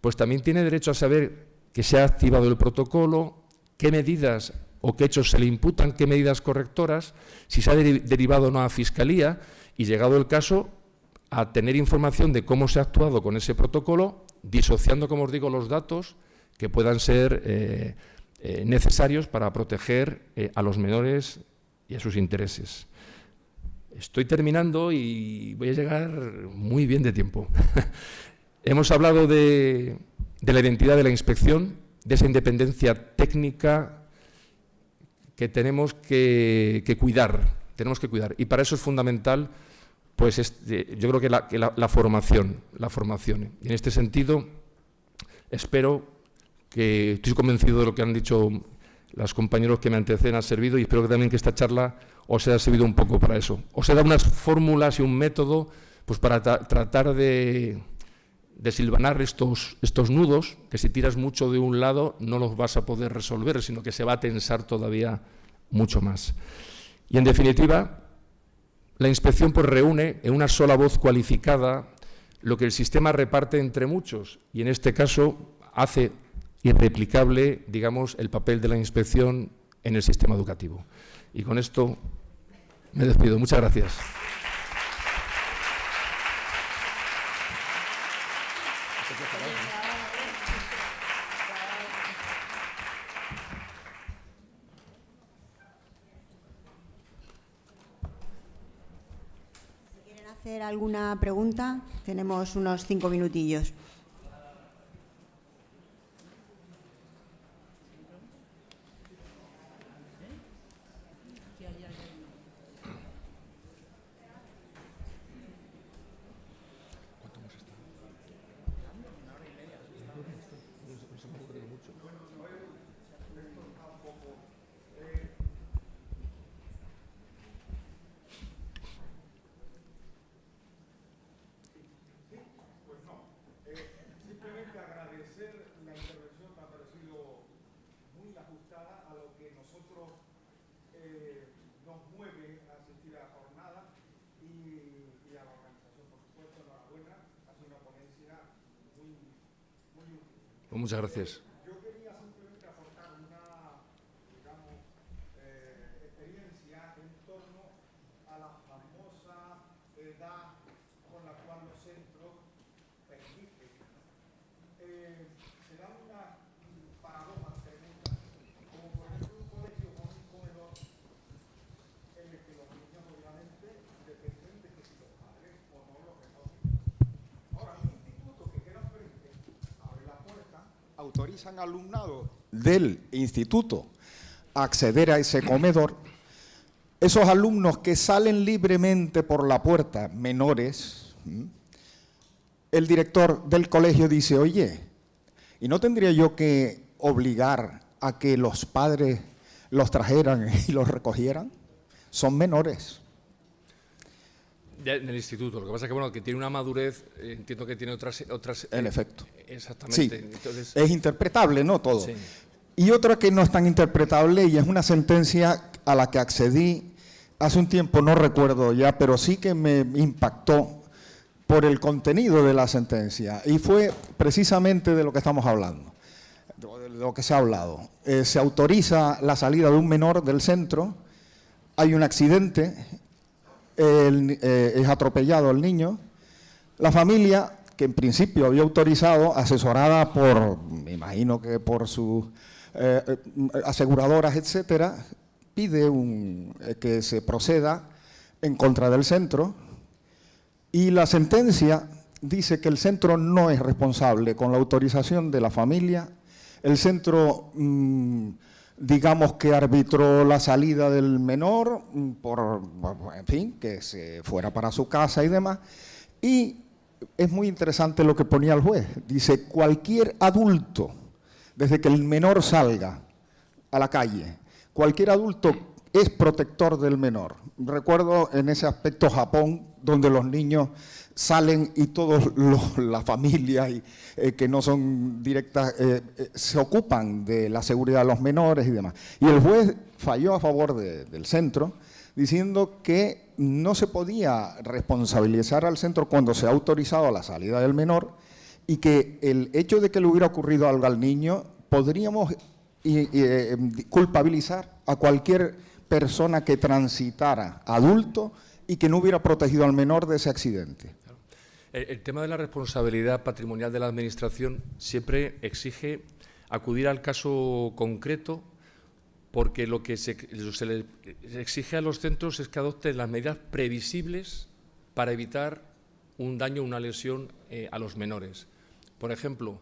pues también tiene derecho a saber que se ha activado el protocolo, qué medidas o qué hechos se le imputan, qué medidas correctoras, si se ha derivado o no a Fiscalía y, llegado el caso, a tener información de cómo se ha actuado con ese protocolo, disociando, como os digo, los datos que puedan ser necesarios para proteger a los menores y a sus intereses. Estoy terminando y voy a llegar muy bien de tiempo. Hemos hablado de la identidad de la inspección, de esa independencia técnica que tenemos que cuidar, y para eso es fundamental, pues yo creo que la formación. Y en este sentido, estoy convencido de lo que han dicho los compañeros que me anteceden, ha servido, y espero que también que esta charla os haya servido un poco para eso. Os he dado unas fórmulas y un método pues para tratar de silvanar estos nudos, que si tiras mucho de un lado no los vas a poder resolver, sino que se va a tensar todavía mucho más. Y en definitiva, la inspección pues reúne en una sola voz cualificada lo que el sistema reparte entre muchos, y en este caso hace irreplicable, digamos, el papel de la inspección en el sistema educativo. Y con esto me despido. Muchas gracias. Si quieren hacer alguna pregunta, tenemos unos 5 minutillos. Pues muchas gracias. Yo quería simplemente aportar una, digamos, experiencia en torno a la famosa edad con la cual los centros permiten. Se dan unas paradojas tremendas, como por ejemplo un colegio con un comedor en el que los niños obviamente dependen de que si los padres o no los recogen. Ahora, un instituto que queda frente abre la puerta, autorizan al alumnado del instituto a acceder a ese comedor. Esos alumnos que salen libremente por la puerta, menores, el director del colegio dice, oye, ¿y no tendría yo que obligar a que los padres los trajeran y los recogieran? Son menores. En el instituto, lo que pasa es que, bueno, que tiene una madurez, entiendo que tiene otras en efecto. Exactamente. Sí, entonces, es interpretable, ¿no? Todo. Sí. Y otra que no es tan interpretable, y es una sentencia a la que accedí hace un tiempo, no recuerdo ya, pero sí que me impactó por el contenido de la sentencia, y fue precisamente de lo que estamos hablando, de lo que se ha hablado. Se autoriza la salida de un menor del centro, hay un accidente, es atropellado el niño, la familia, que en principio había autorizado, asesorada por, me imagino que por sus aseguradoras, etcétera, pide que se proceda en contra del centro, y la sentencia dice que el centro no es responsable con la autorización de la familia. El centro, digamos que arbitró la salida del menor por, en fin, que se fuera para su casa y demás. Y es muy interesante lo que ponía el juez. Dice, cualquier adulto, desde que el menor salga a la calle, cualquier adulto es protector del menor. Recuerdo en ese aspecto Japón, donde los niños salen y todos la familia que no son directas se ocupan de la seguridad de los menores y demás. Y el juez falló a favor del centro, diciendo que no se podía responsabilizar al centro cuando se ha autorizado la salida del menor y que el hecho de que le hubiera ocurrido algo al niño podríamos culpabilizar a cualquier persona que transitara adulto y que no hubiera protegido al menor de ese accidente. El tema de la responsabilidad patrimonial de la Administración siempre exige acudir al caso concreto, porque lo que se le exige a los centros es que adopten las medidas previsibles para evitar un daño o una lesión a los menores. Por ejemplo,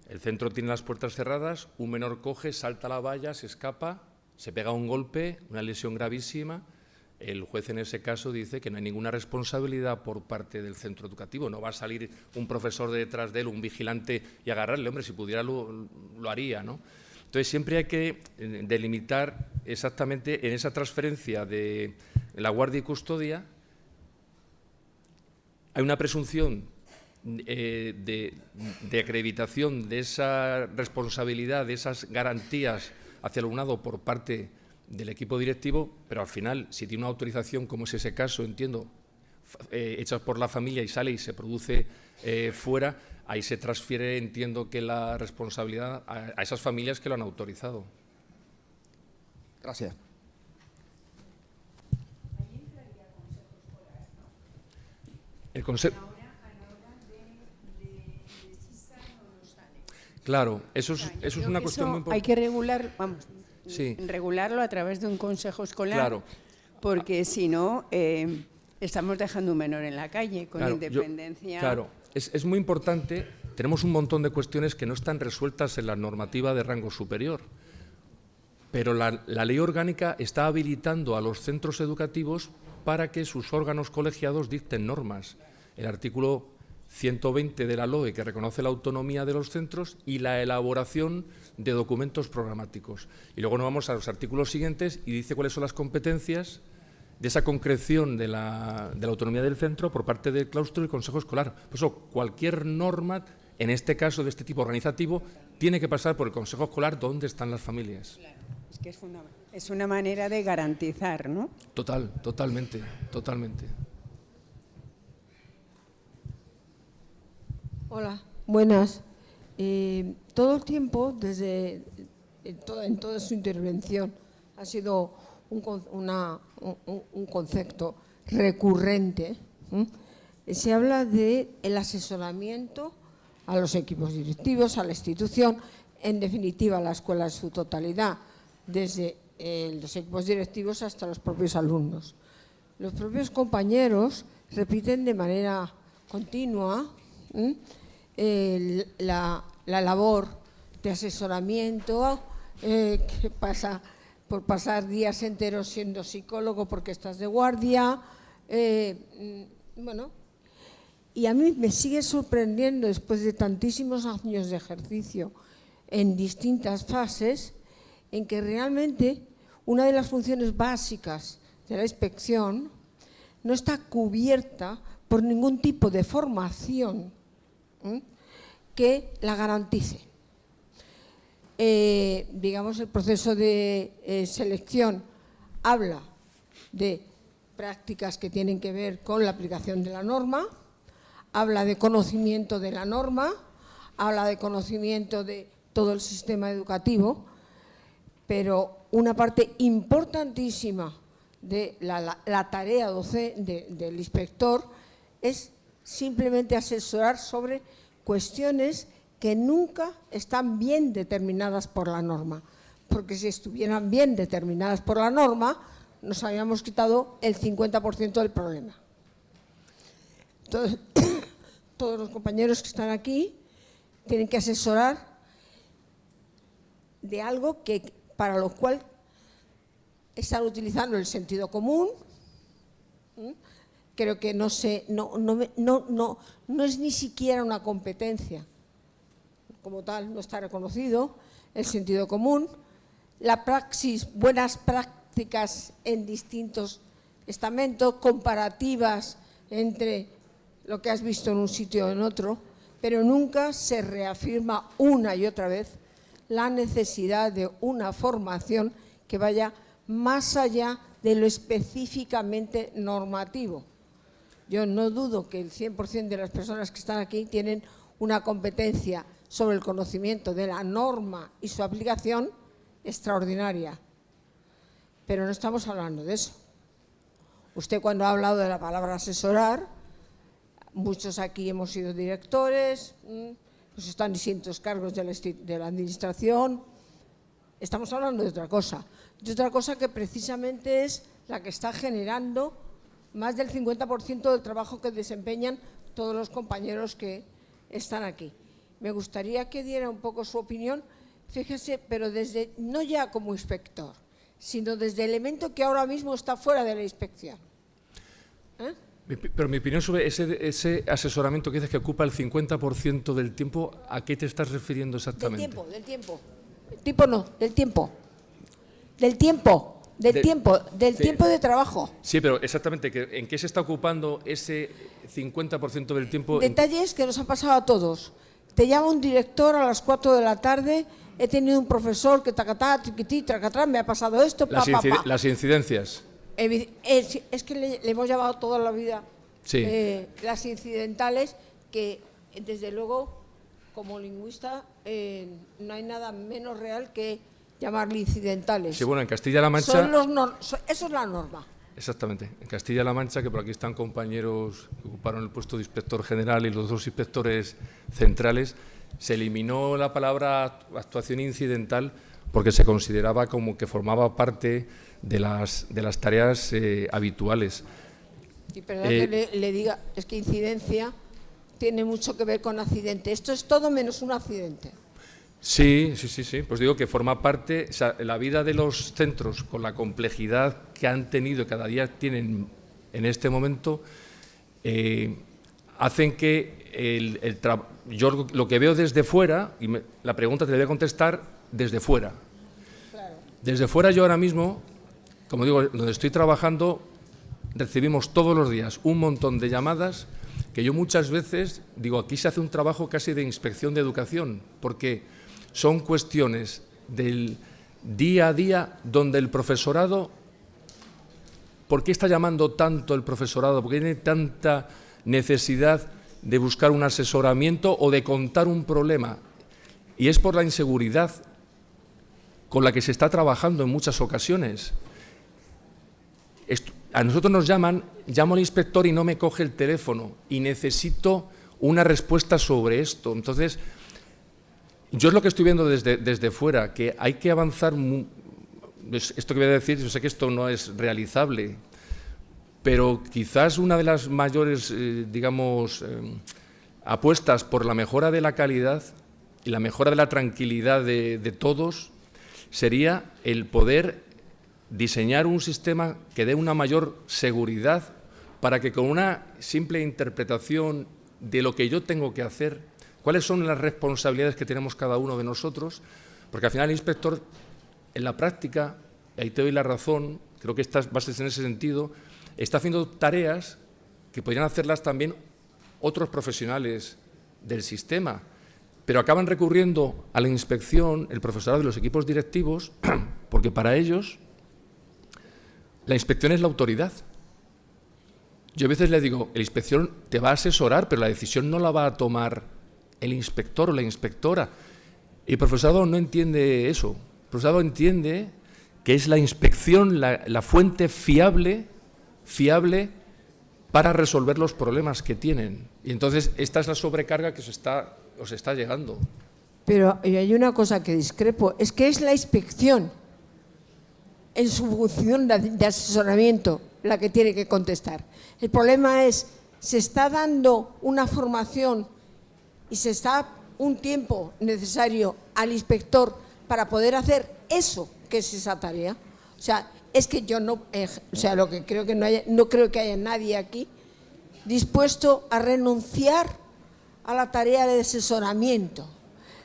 el centro tiene las puertas cerradas, un menor coge, salta la valla, se escapa, se pega un golpe, una lesión gravísima. El juez en ese caso dice que no hay ninguna responsabilidad por parte del centro educativo. No va a salir un profesor detrás de él, un vigilante, y agarrarle. Hombre, si pudiera lo haría, ¿no? Entonces, siempre hay que delimitar exactamente en esa transferencia de la guardia y custodia. Hay una presunción de acreditación de esa responsabilidad, de esas garantías hacia el alumnado por parte del equipo directivo, pero al final, si tiene una autorización, como es ese caso, entiendo, hecha por la familia y sale y se produce fuera, ahí se transfiere, entiendo, que la responsabilidad a esas familias que lo han autorizado. Gracias. El consejo. Claro, eso es una cuestión muy importante. Hay que regular, vamos, sí, regularlo a través de un consejo escolar, claro, porque si no, estamos dejando un menor en la calle, con claro, independencia. Claro, es muy importante. Tenemos un montón de cuestiones que no están resueltas en la normativa de rango superior, pero la ley orgánica está habilitando a los centros educativos para que sus órganos colegiados dicten normas. El artículo 120 de la LOE, que reconoce la autonomía de los centros y la elaboración de documentos programáticos. Y luego nos vamos a los artículos siguientes y dice cuáles son las competencias de esa concreción de la autonomía del centro por parte del claustro y consejo escolar. Por eso, cualquier norma, en este caso de este tipo organizativo, tiene que pasar por el consejo escolar donde están las familias. Claro, es que es una manera de garantizar, ¿no? Totalmente. Hola, buenas. Todo el tiempo, en toda su intervención, ha sido un concepto recurrente. Se habla del asesoramiento a los equipos directivos, a la institución, en definitiva a la escuela en su totalidad, desde los equipos directivos hasta los propios alumnos. Los propios compañeros repiten de manera continua la labor de asesoramiento que pasa por pasar días enteros siendo psicólogo porque estás de guardia. Bueno, y a mí me sigue sorprendiendo, después de tantísimos años de ejercicio en distintas fases, en que realmente una de las funciones básicas de la inspección no está cubierta por ningún tipo de formación que la garantice. Digamos, el proceso de selección habla de prácticas que tienen que ver con la aplicación de la norma, habla de conocimiento de la norma, habla de conocimiento de todo el sistema educativo, pero una parte importantísima de la tarea del inspector es simplemente asesorar sobre cuestiones que nunca están bien determinadas por la norma, porque si estuvieran bien determinadas por la norma, nos habíamos quitado el 50% del problema. Entonces, todos los compañeros que están aquí tienen que asesorar de algo para lo cual están utilizando el sentido común. Creo que no es ni siquiera una competencia. Como tal, no está reconocido el sentido común. La praxis, buenas prácticas en distintos estamentos, comparativas entre lo que has visto en un sitio o en otro, pero nunca se reafirma una y otra vez la necesidad de una formación que vaya más allá de lo específicamente normativo. Yo no dudo que el 100% de las personas que están aquí tienen una competencia sobre el conocimiento de la norma y su aplicación extraordinaria, pero no estamos hablando de eso. Usted, cuando ha hablado de la palabra asesorar, muchos aquí hemos sido directores, pues están distintos cargos de la administración. Estamos hablando de otra cosa que precisamente es la que está generando más del 50% del trabajo que desempeñan todos los compañeros que están aquí. Me gustaría que diera un poco su opinión, fíjese, pero no ya como inspector, sino desde el elemento que ahora mismo está fuera de la inspección. Pero mi opinión sobre ese asesoramiento que dices que ocupa el 50% del tiempo, ¿a qué te estás refiriendo exactamente? Del tiempo. Del tiempo de trabajo. Sí, pero exactamente, ¿en qué se está ocupando ese 50% del tiempo? Detalles que nos han pasado a todos. Te llama un director a las 4 de la tarde, he tenido un profesor que tacatá, triquití, tracatá, me ha pasado esto, Las incidencias. Es que le hemos llamado toda la vida Sí. las incidentales, que desde luego, como lingüista, no hay nada menos real que llamarle incidentales. Sí, bueno, en Castilla-La Mancha… Eso es la norma. Exactamente. En Castilla-La Mancha, que por aquí están compañeros que ocuparon el puesto de inspector general y los dos inspectores centrales, se eliminó la palabra actuación incidental porque se consideraba como que formaba parte de las tareas habituales. Y perdón que le diga, es que incidencia tiene mucho que ver con accidente. Esto es todo menos un accidente. Sí. Pues digo que forma parte, o sea, la vida de los centros, con la complejidad que han tenido, cada día tienen en este momento, hacen que yo lo que veo desde fuera, y la pregunta te la voy a contestar desde fuera. Claro. Desde fuera yo ahora mismo, como digo, donde estoy trabajando, recibimos todos los días un montón de llamadas que yo muchas veces digo, aquí se hace un trabajo casi de inspección de educación, porque son cuestiones del día a día donde el profesorado, ¿por qué está llamando tanto el profesorado? ¿Por qué tiene tanta necesidad de buscar un asesoramiento o de contar un problema? Y es por la inseguridad con la que se está trabajando en muchas ocasiones. A nosotros nos llamo al inspector y no me coge el teléfono y necesito una respuesta sobre esto. Entonces, yo es lo que estoy viendo desde fuera, que hay que avanzar. Esto que voy a decir, yo sé que esto no es realizable, pero quizás una de las mayores, apuestas por la mejora de la calidad y la mejora de la tranquilidad de todos sería el poder diseñar un sistema que dé una mayor seguridad para que con una simple interpretación de lo que yo tengo que hacer, cuáles son las responsabilidades que tenemos cada uno de nosotros, porque al final el inspector, en la práctica, ahí te doy la razón, creo que estas bases en ese sentido, está haciendo tareas que podrían hacerlas también otros profesionales del sistema, pero acaban recurriendo a la inspección, el profesorado de los equipos directivos, porque para ellos la inspección es la autoridad. Yo a veces le digo, la inspección te va a asesorar, pero la decisión no la va a tomar el inspector o la inspectora. Y el profesorado no entiende eso. El profesorado entiende que es la inspección la fuente fiable para resolver los problemas que tienen. Y entonces esta es la sobrecarga que os está llegando. Pero hay una cosa que discrepo, es que es la inspección en su función de asesoramiento la que tiene que contestar. El problema es se está dando una formación y se está un tiempo necesario al inspector para poder hacer eso que es esa tarea. O sea, es que yo no, lo que creo que no creo que haya nadie aquí dispuesto a renunciar a la tarea de asesoramiento.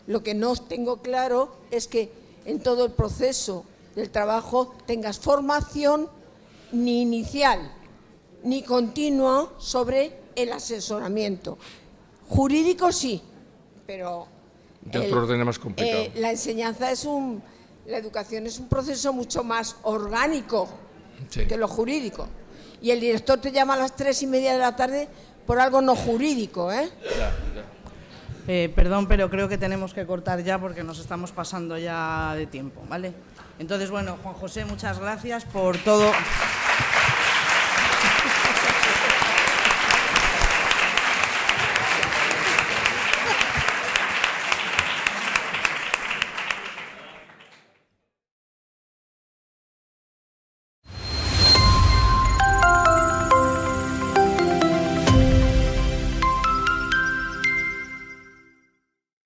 Lo que no tengo claro es que en todo el proceso del trabajo tengas formación ni inicial ni continua sobre el asesoramiento. Jurídico sí, pero de otro orden es más complicado. La enseñanza la educación es un proceso mucho más orgánico que lo jurídico. Y el director te llama a las 3:30 de la tarde por algo no jurídico, ¿eh? Perdón, pero creo que tenemos que cortar ya porque nos estamos pasando ya de tiempo, ¿vale? Entonces, bueno, Juan José, muchas gracias por todo.